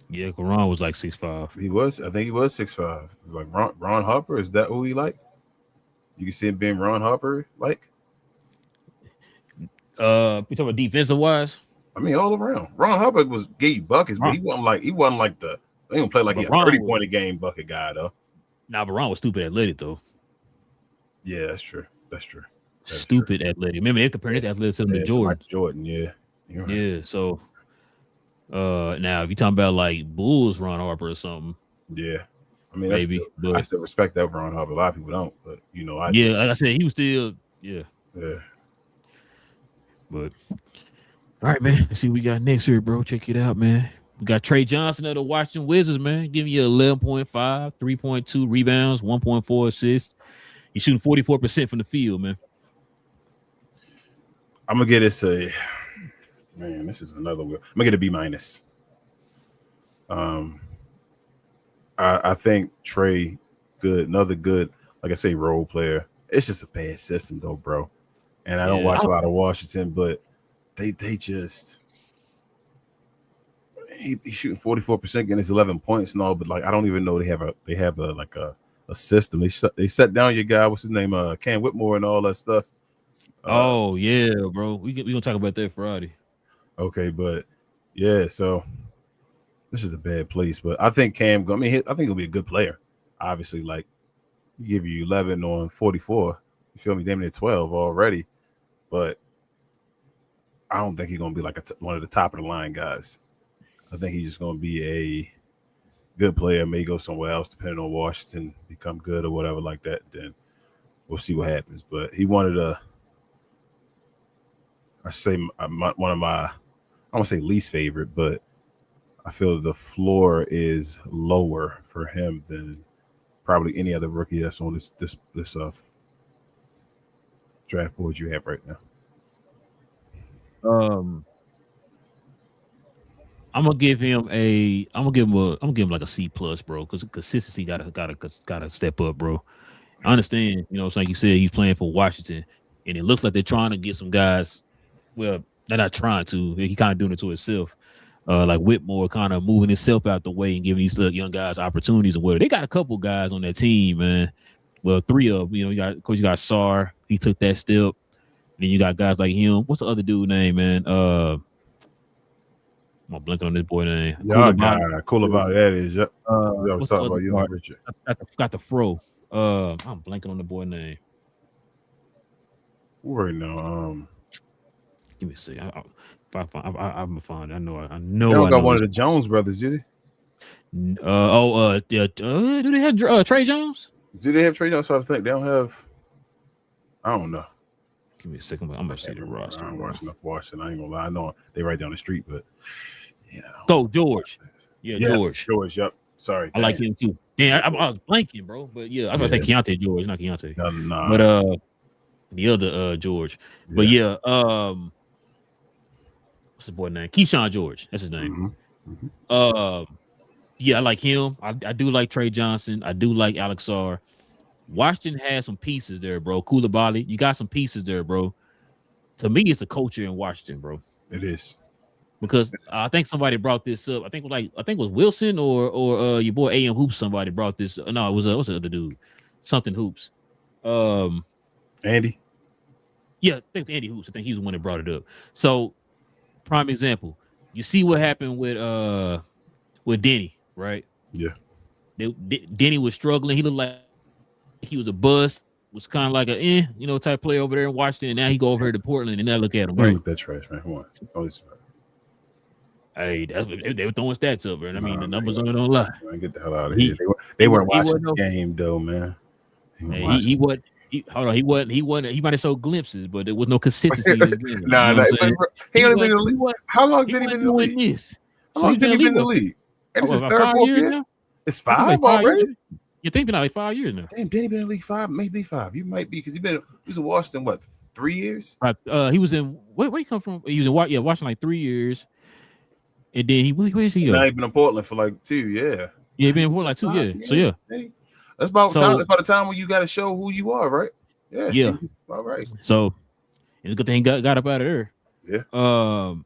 Yeah, Ron was like 6'5". He was. I think he was 6'5". Like Ron Harper. Is that who he like? You can see him being Ron Harper like. We talking about defensive wise. I mean, all around. Ron Harper gave you buckets, but he wasn't like the. They don't play like he a 30-point a game bucket guy though. Nah, but Ron was stupid athletic though. Yeah, that's true. Stupid athletic. Remember they compared his athleticism to Jordan. Jordan, yeah. Right. Yeah, so now if you talking about like Bulls Ron Harper or something. Yeah. I mean maybe I still respect that Ron Harper. A lot of people don't, but I do. Like I said, he was still Yeah. But all right, man. Let's see what we got next here, bro. Check it out, man. We got Trey Johnson of the Washington Wizards, man. Giving you 11.5, 3.2 rebounds, 1.4 assists. He's shooting 44% from the field, man. I'm gonna get this a man. This is another one. I'm gonna get a B minus. I think Trey good, another good, like I say, role player. It's just a bad system though, bro. And I don't watch a lot of Washington, but they just he's shooting 44%, getting his 11 points and all, but like I don't even know they have a system. They set down your guy, what's his name, Cam Whitmore and all that stuff. Oh yeah, bro. We gonna talk about that Friday. Okay, but yeah, so this is a bad place, but I think Cam. I mean, I think he'll be a good player. Obviously, like he give you 11 on 44. You feel me? Damn near 12 already, but I don't think he's gonna be like one of the top of the line guys. I think he's just gonna be a good player. May go somewhere else, depending on Washington, become good or whatever like that. Then we'll see what happens. But he wanted I say one of my, I don't say least favorite, but I feel the floor is lower for him than probably any other rookie that's on this draft board you have right now. I'm gonna give him like a C plus, bro, because consistency gotta step up, bro. I understand, it's like you said, he's playing for Washington, and it looks like they're trying to get some guys. Well, they're not trying to. He kind of doing it to himself. Like Whitmore kind of moving himself out the way and giving these young guys opportunities or whatever. They got a couple guys on that team, man. Well, 3 of them. You got Sarr. He took that step. Then you got guys like him. What's the other dude name, man? I'm blanking on this boy name. Cool about that is. Yep. I was talking about you, Richard. I got the fro. I'm blanking on the boy name. Right now, give me a second. I'm gonna find it. I know. They don't got one of the Jones brothers, do they? Do they have Trey Jones? Do they have Trey Jones? So I think they don't have. I don't know. Give me a second. I'm gonna see the roster. I don't watch enough Washington. I ain't gonna lie. I know they right down the street, but George. Yeah, George. George. Yep. Sorry. I like him too. Yeah, I was blanking, bro. But yeah, I was gonna say Keontae George, not Keontae. No. But the other George. Yeah. But yeah, what's his boy name? Keyshawn George. That's his name. Mm-hmm. Yeah, I like him. I do like Trey Johnson. I do like Alex Sarr. Washington has some pieces there, bro. Koulibaly, you got some pieces there, bro. To me, it's a culture in Washington, bro. It is. Because I think somebody brought this up. I think it was Wilson or your boy AM Hoops. Somebody brought this. No, it was what's the other dude? Something Hoops. Andy. Yeah, I think it's Andy Hoops. I think he was the one that brought it up. So, prime example. You see what happened with Denny, right? Yeah. Denny was struggling. He looked like he was a bust. Was kind of like a type player over there in Washington. And now he go over here to Portland, and now look at him. Right? Look that trash, man. Come on. Hey, that's what they were throwing stats up, man. I mean, the numbers don't lie. Man, get the hell out of here. They weren't watching the game, though, man. He wasn't. He might have showed glimpses, but there was no consistency in the game. He only been in the league. How long did he been in the league? This? How long did he been in the league? And it's his third, 4th year. It's 5 already. You think been like 5 years now? Damn, Denny been in the league 5, maybe 5. You might be because he was in Washington 3 years. He was in where he come from? He was in Washington like 3 years, and then where's he? Now he been in Portland for like 2. Yeah, he been in Portland like 2 years. So yeah, that's about time. That's about the time when you got to show who you are, right? Yeah. All right. So it's a good thing he got up out of there. Yeah.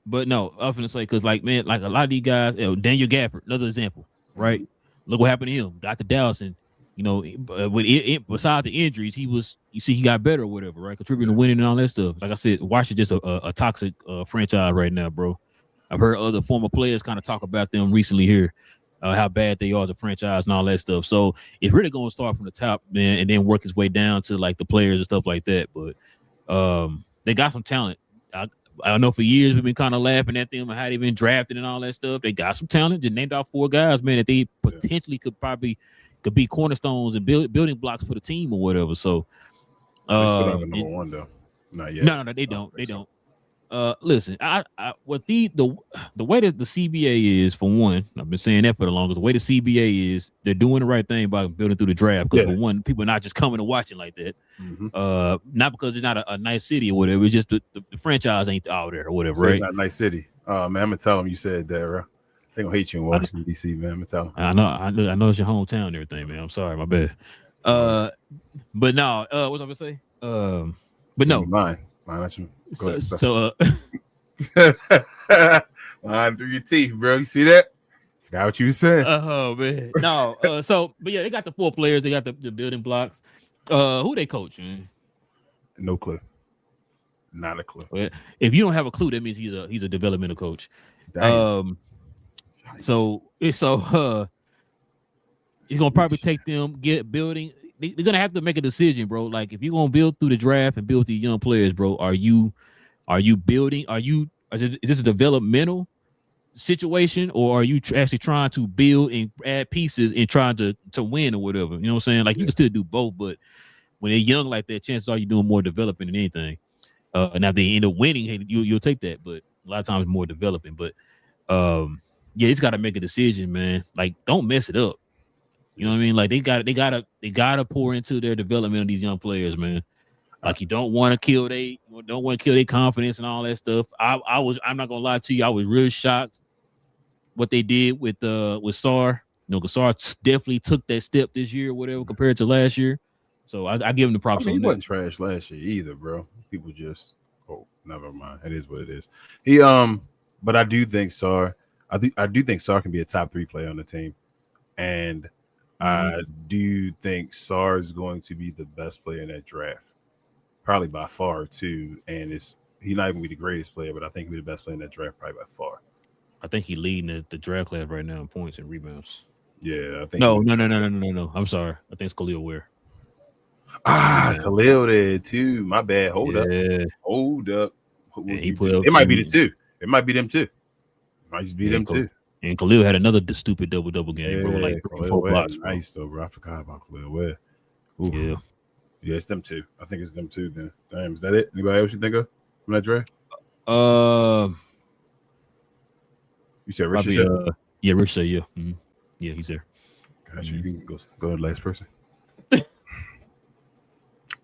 But no, I was gonna say because like a lot of these guys, Daniel Gafford, another example, right? Look what happened to him. Got to Dallas and. Besides the injuries, he got better or whatever, right? Contributing to winning and all that stuff. Like I said, Washington's just a toxic franchise right now, bro. I've heard other former players kind of talk about them recently here, how bad they are as a franchise and all that stuff. So it's really going to start from the top, man, and then work its way down to like the players and stuff like that. But they got some talent. I know for years we've been kind of laughing at them and how they've been drafted and all that stuff. They got some talent. Just named out 4 guys, man, that they potentially could be cornerstones and building blocks for the team or whatever. So, they still have a number 1 though. Not yet. No, they don't. They don't. Listen, what the way that the CBA is, for one, I've been saying that for the longest. The way the CBA is, they're doing the right thing by building through the draft. Because for one, people are not just coming and watching like that. Not because it's not a nice city or whatever. It's just the franchise ain't out there or whatever, right? It's not a nice city. Man, I'm gonna tell them you said that, bro. They gonna hate you in Washington D.C., man. I'm gonna tell them. I know it's your hometown and everything, man. I'm sorry, my bad. But no, what was I gonna say? But no, mine. Line through your teeth, bro. You see that? Forgot what you said. Oh man, no. But yeah, they got the 4 players. They got the building blocks. Who they coach, man? No clue. Not a clue. Well, if you don't have a clue, that means he's a developmental coach. Damn. So he's gonna probably take them building. They're gonna have to make a decision, bro. Like if you're gonna build through the draft and build these young players, bro, are you building? Is this a developmental situation, or are you actually trying to build and add pieces and trying to win or whatever? You know what I'm saying? Like you can still do both, but when they're young like that, chances are you're doing more developing than anything. And if they end up winning, hey, you'll take that, but a lot of times more developing. But yeah, it's got to make a decision, man. Like don't mess it up. You know what I mean? Like they gotta pour into their development of these young players, man. Like you don't want to kill their confidence and all that stuff. I'm not gonna lie to you, I was really shocked what they did with Sarr. You know, Sarr definitely took that step this year or whatever compared to last year. So I give him the props. He wasn't trash last year either, bro. People just never mind. It is what it is. But I do think Sarr. I do think Sarr can be a top 3 player on the team, and I do think Sarr is going to be the best player in that draft, probably by far too. And he's not even be the greatest player, but I think he'll be the best player in that draft, probably by far. I think he's leading the draft class right now in points and rebounds. Yeah, I think. No. I'm sorry. I think it's Khalil Ware. Khalil did too. My bad. Hold up. It might be the 2. It might be them 2. It might just be them 2. And Khalil had another stupid double game, bro. Like 4 blocks. Nice though, bro. I forgot about Khalil Ware. Yeah, it's them 2. I think it's them 2. Then, damn, is that it? Anybody else you think of from that draft? You said Rich? Yeah, Rich said yeah. Mm-hmm. Yeah, he's there. Gotcha. You can go to the last person.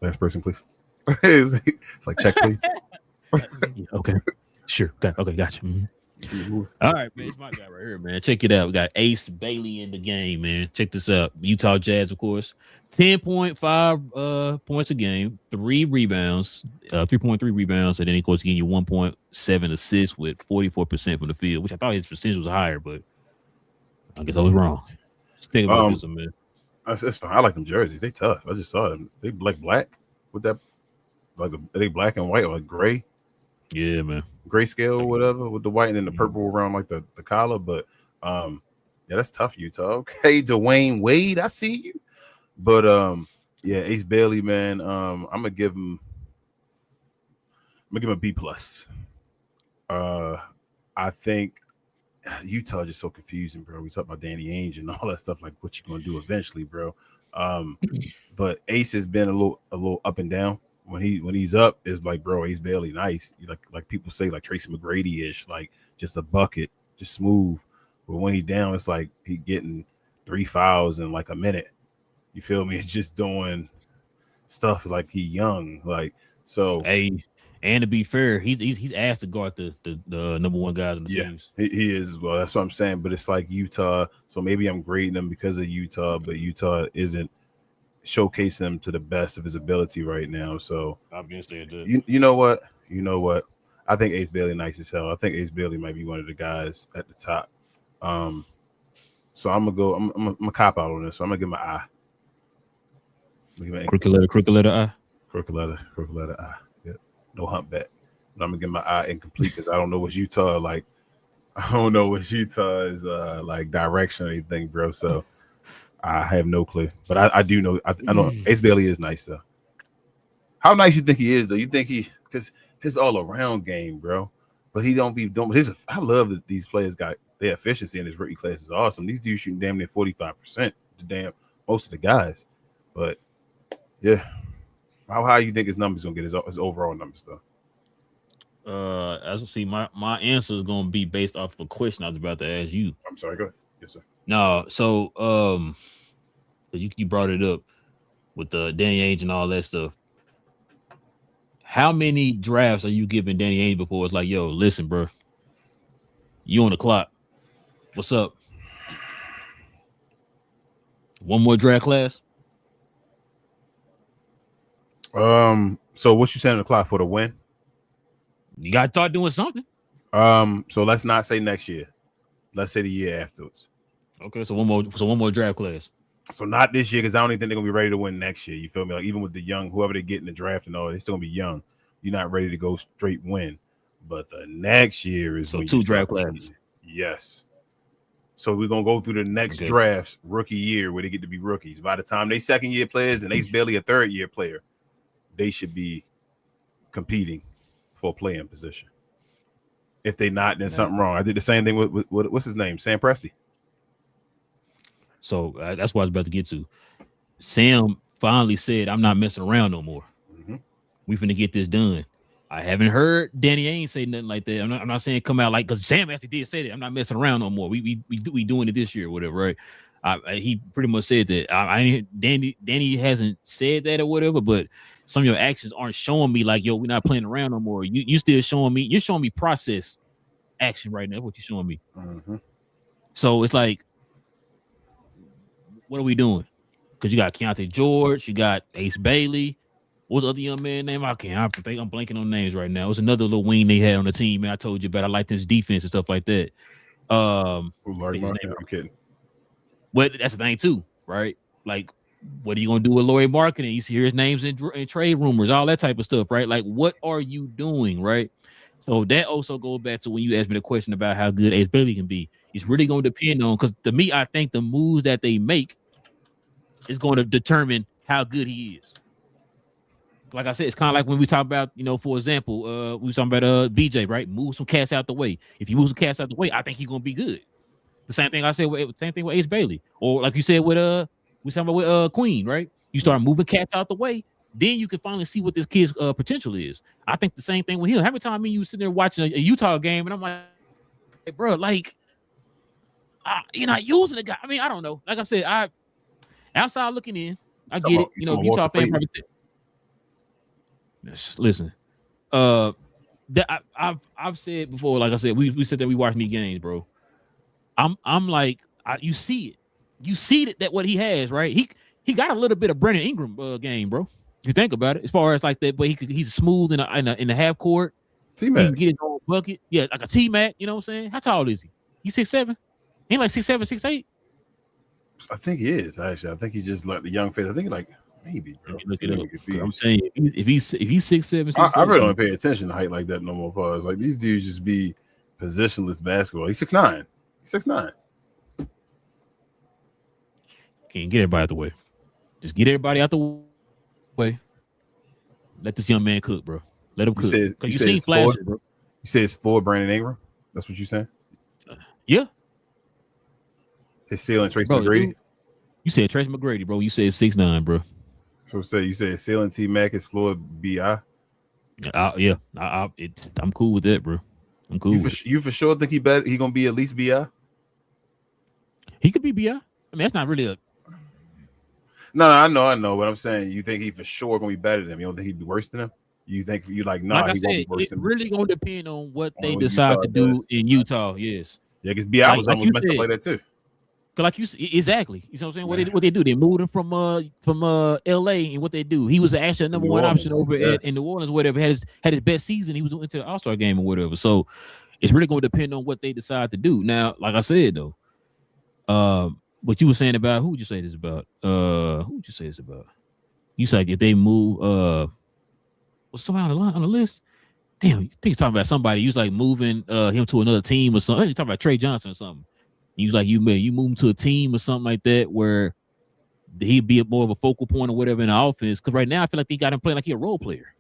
Last person, please. It's like check, please. Okay, sure. Okay, gotcha. Mm-hmm. All right, man. It's my guy right here, man. Check it out. We got Ace Bailey in the game, man. Check this out. Utah Jazz, of course. 10.5 points a game, 3 rebounds, 3.3 rebounds, and then of course getting you 1.7 assists with 44% from the field, which I thought his percentage was higher, but I guess I was wrong. Just think about this one, man. That's fine. I like them jerseys. They tough. I just saw them. They black with that, like are they black and white or like gray? Yeah, man. Grayscale or whatever with the white and then the purple around like the collar. But yeah, that's tough, Utah. Okay, Dwayne Wade, I see you. But yeah, Ace Bailey, man. I'm gonna give him a B+. I think Utah just so confusing, bro. We talk about Danny Ainge and all that stuff, like what you gonna do eventually, bro. But Ace has been a little up and down. When he's up, it's like, bro, Ace Bailey nice. Like people say, like Tracy McGrady-ish, like just a bucket, just smooth. But when he's down, it's like he getting 3 fouls in like a minute. You feel me? It's just doing stuff like he young, like so. Hey, and to be fair, he's asked to guard the number 1 guys in the teams. He is. Well, that's what I'm saying. But it's like Utah, so maybe I'm grading him because of Utah, but Utah isn't showcasing him to the best of his ability right now. So obviously it did. You know what? I think Ace Bailey nice as hell. I think Ace Bailey might be one of the guys at the top. So I'm gonna cop out on this. So I'm gonna give him an I. Crooked letter I. Crooked letter I. Yep. No humpback. But I'm gonna give my eye incomplete because I don't know what Utah like. I don't know what Utah is like direction or anything, bro. So I have no clue. But I do know. I know Ace Bailey is nice though. How nice you think he is though? You think because his all around game, bro. But he don't. I love that these players got their efficiency in his rookie class is awesome. These dudes shooting damn near 45%. Most of the guys, but yeah. How high you think his numbers gonna get his overall numbers though? As I see, my answer is gonna be based off of a question I was about to ask you. I'm sorry. Go ahead. Yes, sir. No, so you brought it up with the Danny Ainge and all that stuff. How many drafts are you giving Danny Ainge before it's like, yo, listen, bro, you on the clock? What's up? One more draft class? So what you saying on the clock for the win? You got to start doing something. So let's not say next year. Let's say the year afterwards. Okay, so one more draft class. So not this year, because I don't even think they're gonna be ready to win next year. You feel me? Like even with the young, whoever they get in the draft and all, they're still gonna be young. You're not ready to go straight win. But the next year is so when 2 draft classes. Yes. So we're gonna go through the next drafts, rookie year, where they get to be rookies. By the time they second year players and Ace Bailey a third year player, they should be competing for a playing position. If they not, then something wrong. I did the same thing with what's his name, Sam Presti. So that's what I was about to get to. Sam finally said, "I'm not messing around no more. Mm-hmm. We finna get this done." I haven't heard Danny Ainge say nothing like that. I'm not saying come out like, because Sam actually did say that. I'm not messing around no more. We doing it this year or whatever, right? He pretty much said that. Danny hasn't said that or whatever, but some of your actions aren't showing me like, yo, we're not playing around no more. You still showing me. You're showing me process action right now. That's what you're showing me. Mm-hmm. So it's like, what are we doing? Because you got Keontae George, you got Ace Bailey. What's the other young man name? I think I'm blanking on names right now. It was another little wing they had on the team, man. I told you about. I like this defense and stuff like that. I'm kidding. But that's the thing too, right? Like, what are you gonna do with Laurie Marketing? You see his names in trade rumors, all that type of stuff, right? Like, what are you doing, right? So that also goes back to when you asked me the question about how good Ace Bailey can be. It's really going to depend on, because to me, I think the moves that they make is going to determine how good he is. Like I said, it's kind of like when we talk about, for example, we were talking about BJ, right? Move some cats out the way. If you move some cats out the way, I think he's going to be good. The same thing I said with Ace Bailey, or like you said with we talking about with Queen, right? You start moving cats out the way, then you can finally see what this kid's potential is. I think the same thing with him. How many times you sitting there watching a Utah game and I'm like, hey, bro, like, you're not using the guy. I mean, I don't know. Like I said, outside looking in, I get it. Utah fan probably. Listen, that I've said before. Like I said, we said that we watch me games, bro. I'm like, you see it. You see that what he has, right? He got a little bit of Brandon Ingram game, bro. You think about it, as far as like that, but he's smooth in the half court. T-Mac. He can get his own bucket. Yeah, like a T-Mac. You know what I'm saying? How tall is he? He 6'7"? Ain't like 6'7", 6'8"? I think he is, actually. I think he just like the young face. I think like maybe, bro. Look it up. I'm saying if he's 6'7", 6'8", I really don't pay attention to height like that no more. Pause. Like these dudes just be positionless basketball. He's 6'9". He's 6'9". Can't get everybody out the way. Just get everybody out the way. Let this young man cook, bro. Let him cook. You seen flashes, bro. You say it's for Brandon Ingram? That's what you saying? Yeah. His ceiling, Tracy McGrady. You said Tracy McGrady, bro. You said 6'9", bro. So you say his ceiling T-Mac is floor BI? Yeah. I'm cool with that, bro. I'm cool. You for sure think he gonna be at least BI? He could be BI. I mean, that's not really a. No, I know, but I'm saying you think he for sure gonna be better than him. You don't think he'd be worse than him? You think you like no? Nah, like I said, it's really gonna depend on what they decide to do in Utah. Yes. Yeah, because BI was almost messed up like that too. Like you exactly, you know what I'm saying? What they do? They moved him from LA, and what they do? He was actually a number one option over in New Orleans, whatever. Had his best season. He was into the All-Star game or whatever. So it's really going to depend on what they decide to do. Now, like I said though, what you were saying about who would you say this about? You said if they move was somebody on the list? Damn, you think you're talking about somebody? You was like moving him to another team or something. You're talking about Trey Johnson or something. You was like you move him to a team or something like that where he'd be more of a focal point or whatever in the offense. Because right now I feel like they got him playing like he's a role player.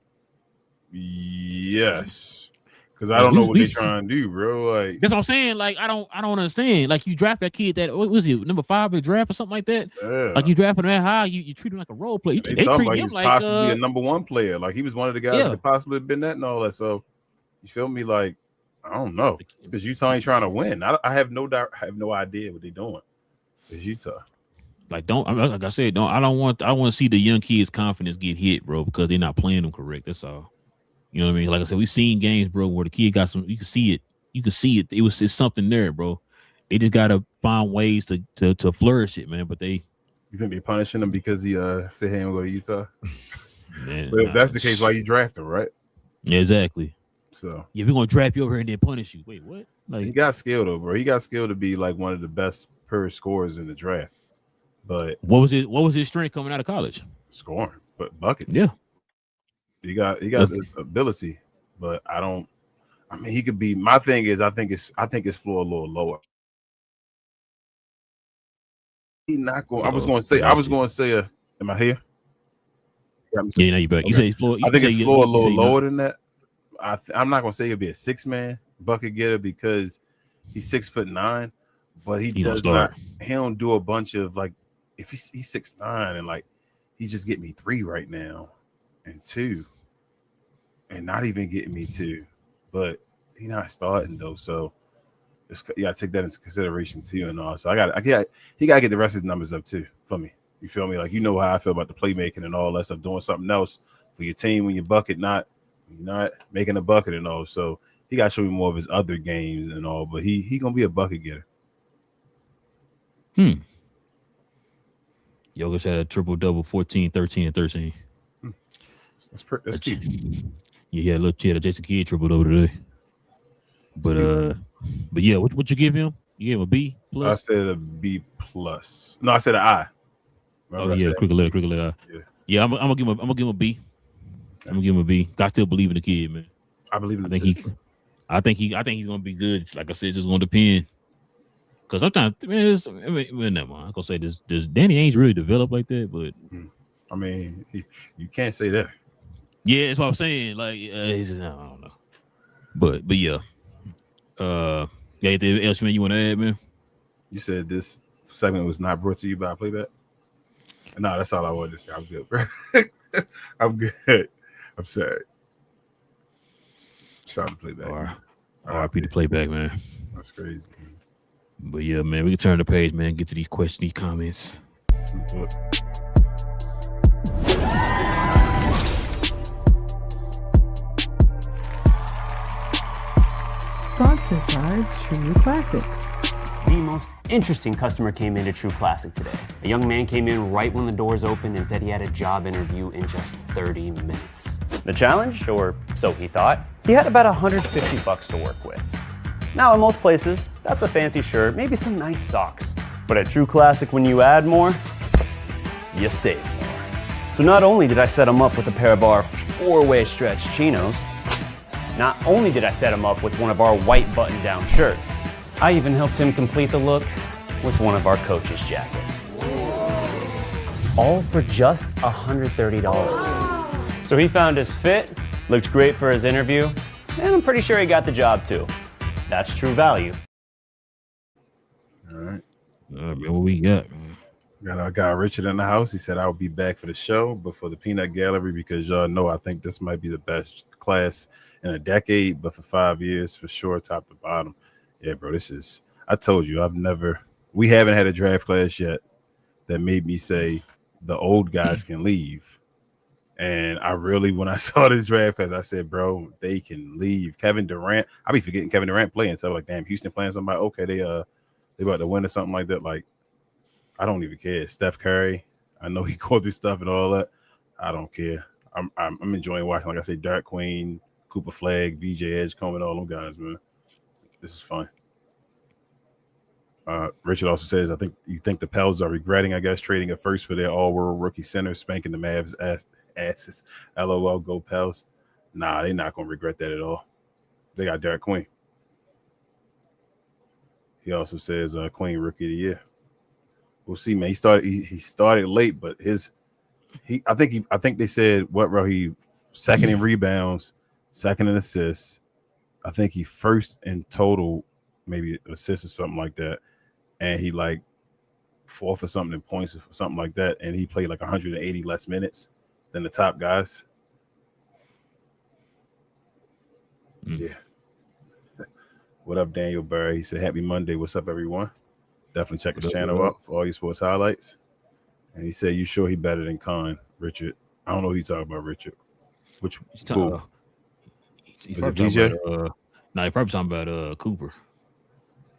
Yes, because I don't know what they're trying to do, bro. Like that's what I'm saying. Like I don't understand. Like you draft that kid that what was he number 5 in the draft or something like that. Yeah. Like you draft him that high, you treat him like a role player. They treat him like possibly a number 1 player. Like he was one of the guys that could possibly have been that and all that. So You feel me? Like, I don't know. Because Utah ain't trying to win. I have no doubt. I have no idea what they're doing. It's Utah. Like, like I said, I want to see the young kids' confidence get hit, bro, because they're not playing them correct. That's all. You know what I mean? Like I said, we've seen games, bro, where the kid got some. You can see it. You can see it. It's something there, bro. They just gotta find ways to flourish it, man. But they. You think they punishing him because he said he ain't gonna go to Utah? Man, but if that's the case, why you draft him, right? Yeah, exactly. So yeah, we're gonna draft you over here and then punish you. Wait, what? Like, he got skill though, bro. He got skill to be like one of the best per scorers in the draft. But what was his strength coming out of college? Scoring, but buckets. Yeah, he got this ability, but I mean, he could be. My thing is, I think his floor a little lower. He not going. I was going to say. Am I here? Yeah, no, you back. Okay. You say his floor. I think his floor a little lower than that. I'm not going to say he'll be a 6-man bucket getter because he's 6'9", but he does not. He don't do a bunch of like. If he's 6'9" and like he just get me 3 right now and 2, and not even getting me 2, but he's not starting though. So you gotta take that into consideration too, and all. So he gotta get the rest of his numbers up too for me. You feel me? Like, you know how I feel about the playmaking and all that stuff, doing something else for your team when your bucket not making a bucket and all. So he got to show me more of his other games and all, but he gonna be a bucket getter. Jokic had a triple-double, 14, 13, and 13. That's cheap. Yeah, look, he had a Jason Kidd triple-double today. But yeah, what you give him? You gave him a B plus? I said a B plus. No, I said an I. Remember yeah, cricket letter. Yeah, I'm gonna give him a B. I'm gonna give him a B. I still believe in the kid, man. I believe in I think he's gonna be good. Like I said, it's just gonna depend. Because sometimes, man, never mind. I'm gonna say this Danny Ainge really developed like that, but I mean, you can't say that. Yeah, that's what I'm saying. Like, I don't know, but yeah. Anything else, man, you want to add, man? You said this segment was not brought to you by Playback. No, that's all I wanted to say. I'm good, bro. I'm good. I'm sorry. Shout out to Playback. R.I.P. to Playback, man. That's crazy, man. But yeah, man, we can turn the page, man. Get to these questions, these comments. Sponsored by True Classic. The most interesting customer came into True Classic today. A young man came in right when the doors opened and said he had a job interview in just 30 minutes. The challenge, or so he thought, he had about $150 to work with. Now, in most places, that's a fancy shirt, maybe some nice socks. But at True Classic, when you add more, you save more. So not only did I set him up with a pair of our 4-way stretch chinos, not only did I set him up with one of our white button-down shirts, I even helped him complete the look with one of our coach's jackets. All for just $130. So he found his fit, looked great for his interview, and I'm pretty sure he got the job too. That's true value. All right. Man, what we got? I got Richard in the house. He said I'll be back for the show, but for the peanut gallery, because y'all know I think this might be the best class in a decade, but for 5 years, for sure, top to bottom. Yeah, bro, I told you, we haven't had a draft class yet that made me say the old guys can leave. And when I saw this draft class, I said, bro, they can leave. Kevin Durant, I be forgetting Kevin Durant playing. So I'm like, damn, Houston playing somebody. Okay, they about to win or something like that. Like, I don't even care. Steph Curry, I know he going through stuff and all that. I don't care. I'm enjoying watching. Like I say, Derek Queen, Cooper Flagg, VJ Edgecombe, all them guys, man. This is fun. Richard also says, I think the Pels are regretting, I guess, trading a first for their all-world rookie center, spanking the Mavs asses. LOL, go Pels. Nah, they're not going to regret that at all. They got Derek Queen. He also says Queen rookie of the year. We'll see, man. He started late, but I think they said he second in rebounds, second in assists. I think he first in total, maybe assists or something like that. And he like fourth or something in points or something like that. And he played like 180 less minutes than the top guys. Yeah. What up, Daniel Barry? He said, "Happy Monday. What's up, everyone? Definitely check his channel out for all your sports highlights." And he said, "You sure he better than Khan, Richard?" I don't know who you talking about, Richard. Which He's who? He's Was it probably VJ? talking about, no, he's probably talking about Cooper.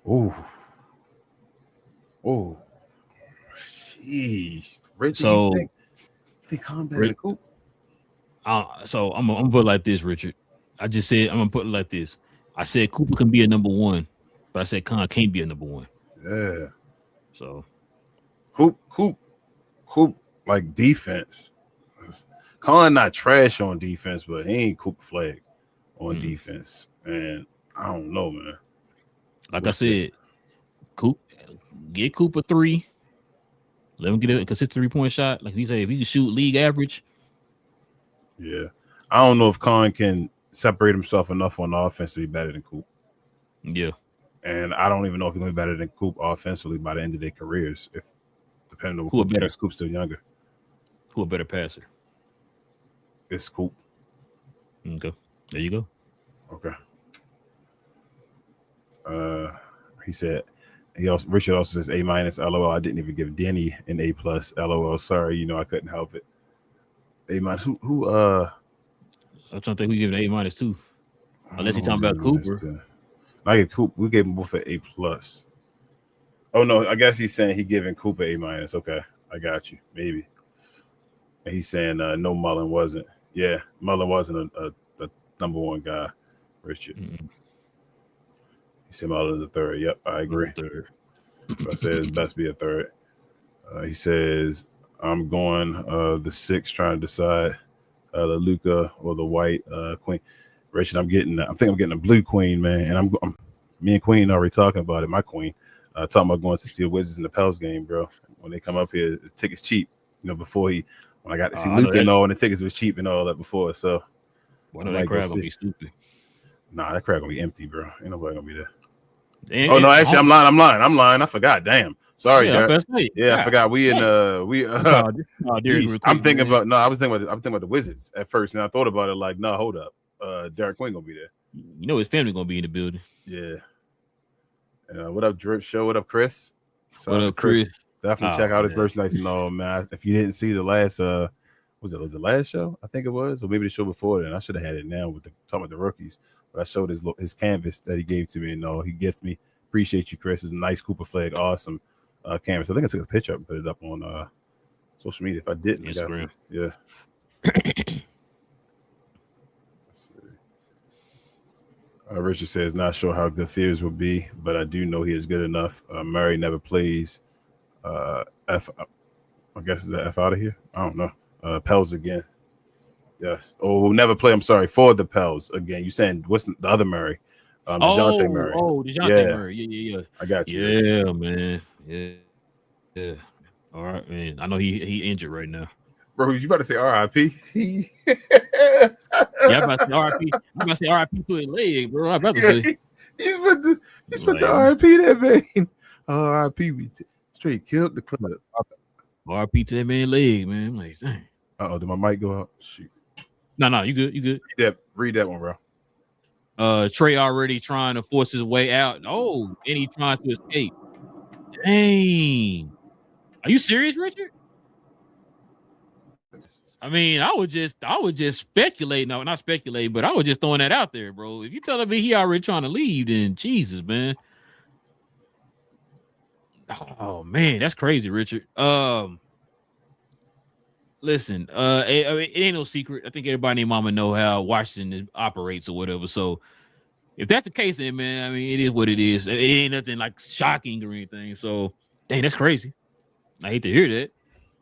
Oh, sheesh, Richard. So you think Khan better than Coop? So I'm gonna put it like this, Richard. I just said I'm gonna put it like this. I said Cooper can be a number one, but I said Khan can't be a number one. Yeah. So Coop, like defense. Khan not trash on defense, but he ain't Coop flag on defense. And I don't know, man. Like I said, get Cooper 3. Let him get a consistent 3-point shot. Like he said, if he can shoot league average. Yeah. I don't know if Khan can separate himself enough on offense to be better than Coop. Yeah. And I don't even know if he's going to be better than Coop offensively by the end of their careers, if depending on who better. Coop's still younger. Who a better passer? It's Coop. Okay. There you go. Okay. He said Richard also says A-, LOL. I didn't even give Denny an A+, LOL. Sorry, I couldn't help it. A-. Who I'm trying to think who gave an A- too. Unless he's talking about Cooper. I gave Coop. We gave him both an A+. Oh no, I guess he's saying he giving Cooper A-. Okay, I got you. Maybe. And he's saying no, Mullen wasn't. Yeah, Mullen wasn't a number one guy, Richard. Mm-hmm. He said Mullen's a third. Yep, I agree. Third. I said it's best to be a third. He says I'm going the 6, trying to decide the Luka or the white queen. Richard, I think I'm getting a blue queen, man. And me and Queen already talking about it. My queen, talking about going to see the Wizards in the Pels game, bro. When they come up here, the tickets cheap. Before when I got to see Luka and all, and the tickets was cheap and all that before. So, well, that crowd gonna be stupid. Nah, that crowd gonna be empty, bro. Ain't nobody gonna be there. No, actually, I'm lying. I forgot. Damn. Sorry, I forgot. I'm thinking about the Wizards at first, and I thought about it like, no, hold up. Derek Queen gonna be there. His family gonna be in the building. Yeah. And what up, Drip Show? What up, Chris? What up, Chris? Definitely check out his merchandise and all, man. If you didn't see the last was it the last show? I think it was, or maybe the show before then. I should have had it now with talking about the rookies. But I showed his canvas that he gave to me and all. He gifted me. Appreciate you, Chris. It's a nice Cooper flag, awesome canvas. I think I took a picture and put it up on social media. If I didn't, Instagram. Yeah. Richard says, not sure how good Fears will be, but I do know he is good enough. Murray never plays F. I guess is that F out of here? I don't know. Pels again. Yes. Oh, never play. I'm sorry, for the Pels again. You saying what's the other Murray? DeJounte Murray. DeJounte Murray. Yeah. I got you. Yeah, man. Yeah. All right, man. I know he injured right now. Bro, you about to say RIP? Yeah, I'm about to say RIP. I'm about to say RIP to his leg, bro. I'm about to say. He's about to RIP that man. RIP. We straight killed the club. RIP to that man's leg, man. I'm like, dang. Uh-oh, did my mic go out? Shoot. No, you good. Read that one, bro. Trey already trying to force his way out. Oh, and he trying to escape. Dang. Are you serious, Richard? I mean, I would just speculate. No, not speculate, but I was just throwing that out there, bro. If you telling me he already trying to leave, then Jesus, man. Oh man, that's crazy, Richard. Listen, it ain't no secret. I think everybody and their mama know how Washington operates or whatever. So if that's the case, then man, I mean, it is what it is. It ain't nothing like shocking or anything. So, dang, that's crazy. I hate to hear that.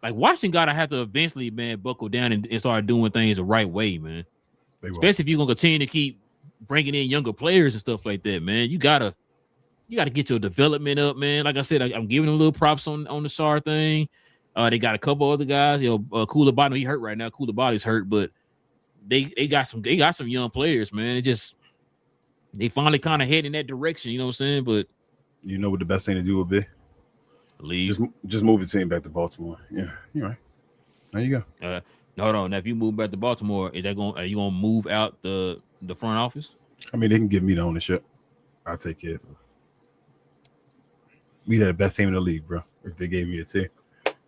Like Washington gotta have to eventually, man, buckle down and start doing things the right way, man. Especially if you're gonna continue to keep bringing in younger players and stuff like that, man. You gotta get your development up, man. Like I said, I'm giving them a little props on the SAR thing. They got a couple other guys. Koulibaly, he hurt right now. Koulibaly's hurt, but they got some young players, man. They finally kind of head in that direction. You know what I'm saying? But you know what the best thing to do would be? Leave. Just move the team back to Baltimore. Yeah, you're right. There you go. Hold on. Now, if you move back to Baltimore, are you gonna move out the front office? I mean, they can give me the ownership. I'll take it. We had the best team in the league, bro. If they gave me a team,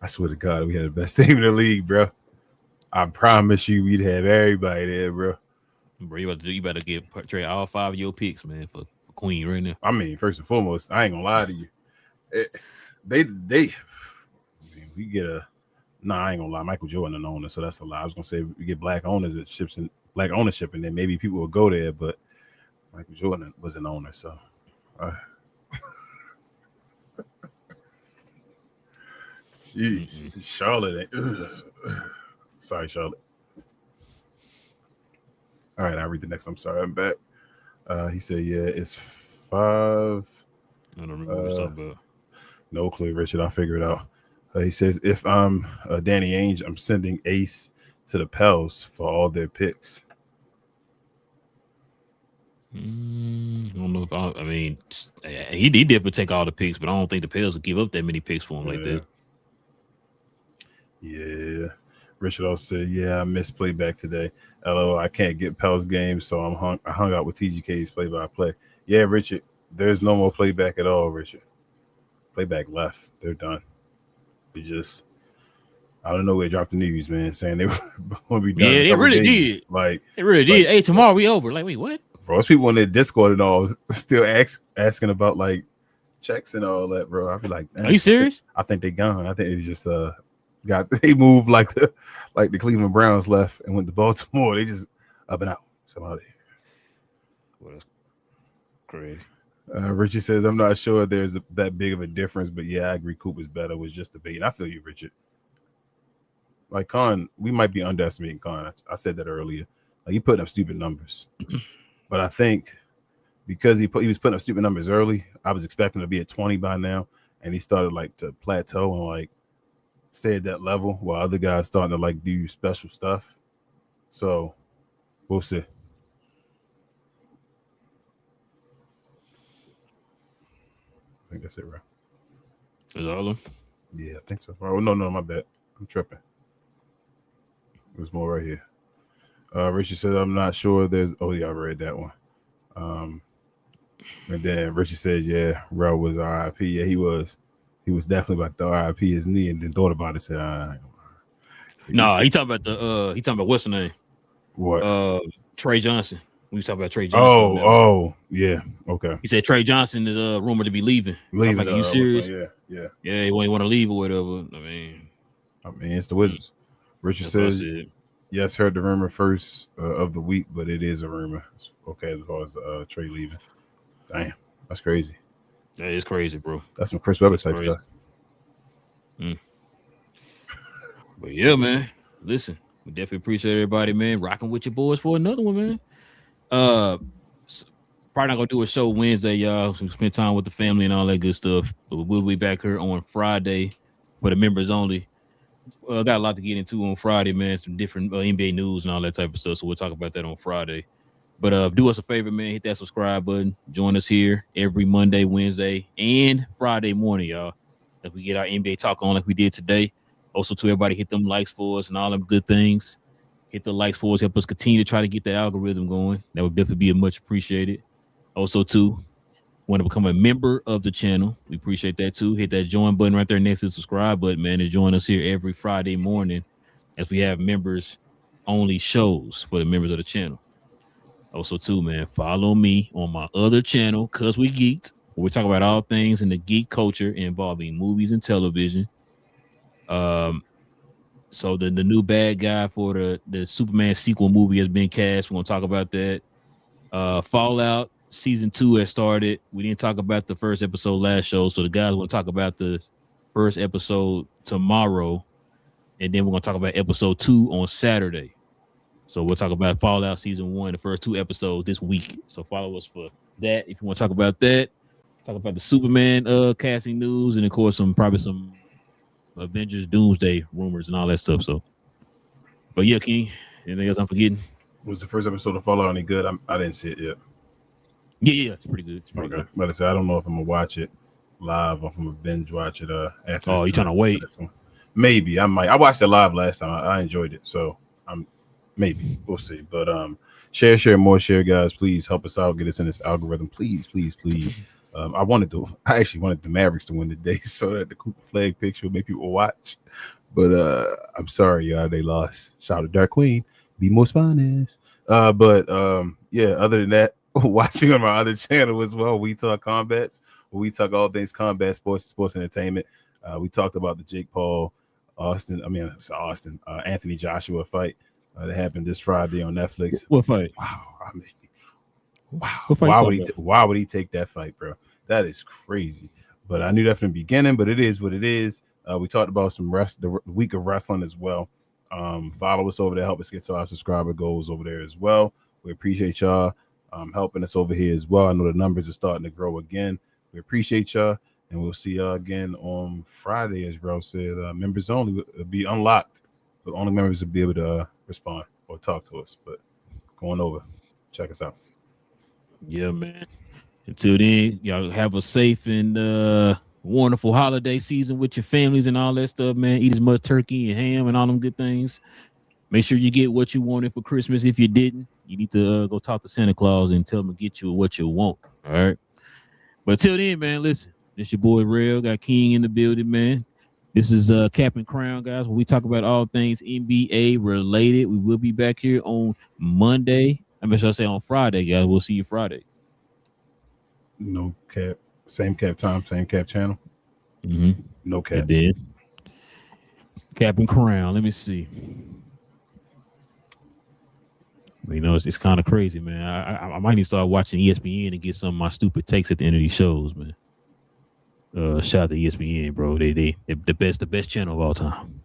I swear to God, we had the best team in the league, bro. I promise you, we'd have everybody there, bro. Bro, you better trade all 5 of your picks, man, for Queen right now. I mean, first and foremost, I ain't gonna lie to you. We get a. Nah, I ain't gonna lie. Michael Jordan an owner, so that's a lie. I was gonna say we get black owners at ships and black ownership, and then maybe people will go there. But Michael Jordan was an owner, so. Jeez, Charlotte. Sorry, Charlotte. All right, I'll read the next one. I'm sorry, I'm back. He said, "Yeah, it's 5." I don't remember what you're talking about. No clue, Richard. I'll figure it out. He says, "If I'm Danny Ainge, I'm sending Ace to the Pels for all their picks." I don't know if I mean, he definitely take all the picks, but I don't think the Pels would give up that many picks for him like that. Yeah. Richard also said, "Yeah, I missed Playback today. LOL, I can't get Pels games, so I hung out with TGK's play-by-play." Yeah, Richard, there's no more Playback at all, Richard. Playback left. They're done. I don't know where they dropped the news, man, saying they were going to be done. Yeah, they really did. They really did. Hey, tomorrow we over. Like, wait, what? Bro, there's people on their Discord and all still asking about like checks and all that, bro. I'd be like, are you serious? I think they gone. I think they just they moved like the Cleveland Browns left and went to Baltimore. They just up and out. Somebody. Well, that's crazy. Richard says, "I'm not sure there's that big of a difference, but yeah, I agree. Cooper's better was just debate." I feel you, Richard. Like Khan, we might be underestimating Khan. I said that earlier. Like he put up stupid numbers, but I think because he was putting up stupid numbers early, I was expecting to be at 20 by now, and he started like to plateau and like stay at that level while other guys starting to like do special stuff. So we'll see. I think that's it, right? Is all of them? Yeah, I think so. Oh, no, my bad. I'm tripping. There's more right here. Richard said, "I'm not sure there's." Oh, yeah, I read that one. And then Richard said, "Yeah, Relle was RIP." Yeah, he was. He was definitely about to RIP his knee, and then thought about it. Said, "No, he talking about what's the name? What? Trey Johnson. We talking about Trey Johnson. Oh, yeah. Okay. He said Trey Johnson is rumored to be leaving. Like, are you serious? Yeah. He want to leave or whatever. I mean, it's the Wizards. Richard says, "Yes, heard the rumor first of the week, but it is a rumor." Okay, as far as Trey leaving. Damn, that's crazy. That is crazy, bro. That's some Chris Webber type stuff. But yeah, man. Listen, we definitely appreciate everybody, man. Rocking with your boys for another one, man. Probably not gonna do a show Wednesday, y'all. So spend time with the family and all that good stuff. But we'll be back here on Friday for the members only. Got a lot to get into on Friday, man. Some different NBA news and all that type of stuff. So we'll talk about that on Friday. But do us a favor, man. Hit that subscribe button. Join us here every Monday, Wednesday, and Friday morning, y'all. As we get our NBA talk on like we did today. Also, to everybody, hit them likes for us and all them good things. Hit the likes for us. Help us continue to try to get that algorithm going. That would definitely be much appreciated. Also, too, want to become a member of the channel. We appreciate that, too. Hit that join button right there next to the subscribe button, man, and join us here every Friday morning as we have members-only shows for the members of the channel. Also, too, man, follow me on my other channel, Cause We Geeked, where we talk about all things in the geek culture involving movies and television. So the new bad guy for the Superman sequel movie has been cast. We're going to talk about that. Fallout Season 2 has started. We didn't talk about the first episode last show, so the guys will talk about the first episode tomorrow, and then we're going to talk about episode 2 on Saturday. So we'll talk about Fallout Season 1, the first 2 episodes this week. So follow us for that if you want to talk about that. Talk about the Superman casting news, and of course probably some Avengers Doomsday rumors and all that stuff. So, but yeah, King, anything else I'm forgetting? Was the first episode of Fallout any good? I didn't see it yet. Yeah, it's pretty good. It's pretty good. But I said I don't know if I'm gonna watch it live or if I'm gonna binge watch it after. Oh, you trying to wait? Maybe I might. I watched it live last time. I enjoyed it, so Maybe we'll see. But share more, guys. Please help us out. Get us in this algorithm, please. I actually wanted the Mavericks to win today, so that the Cooper flag picture would make people watch. But I'm sorry, y'all, they lost. Shout out to Dark Queen, be more finest. But yeah, other than that, watching on my other channel as well, We Talk Combats, where we talk all things combat sports, sports entertainment. We talked about the Jake Paul, Anthony Joshua fight that happened this Friday on Netflix. What fight? Wow, I mean, wow. Why would he take that fight, bro? That is crazy. But I knew that from the beginning. But it is what it is. We talked about some the week of wrestling as well. Follow us over there. Help us get to our subscriber goals over there as well. We appreciate y'all helping us over here as well. I know the numbers are starting to grow again. We appreciate y'all. And we'll see y'all again on Friday, as Rel said. Members only will be unlocked, but only members will be able to respond or talk to us. But going over, check us out. Yeah, man. Until then, y'all have a safe and wonderful holiday season with your families and all that stuff, man. Eat as much turkey and ham and all them good things. Make sure you get what you wanted for Christmas. If you didn't, you need to go talk to Santa Claus and tell him to get you what you want. All right. But until then, man, listen. This your boy Relle, got King in the building, man. This is Cap and Crown, guys, where we talk about all things NBA related. We will be back here on Monday. Should I say on Friday, guys? We'll see you Friday. No cap. Same cap time, same cap channel. Mm-hmm. No cap. And then Cap and Crown. Let me see. You know, it's kind of crazy, man. I might need to start watching ESPN and get some of my stupid takes at the end of these shows, man. Shout out to ESPN, bro. They the best channel of all time.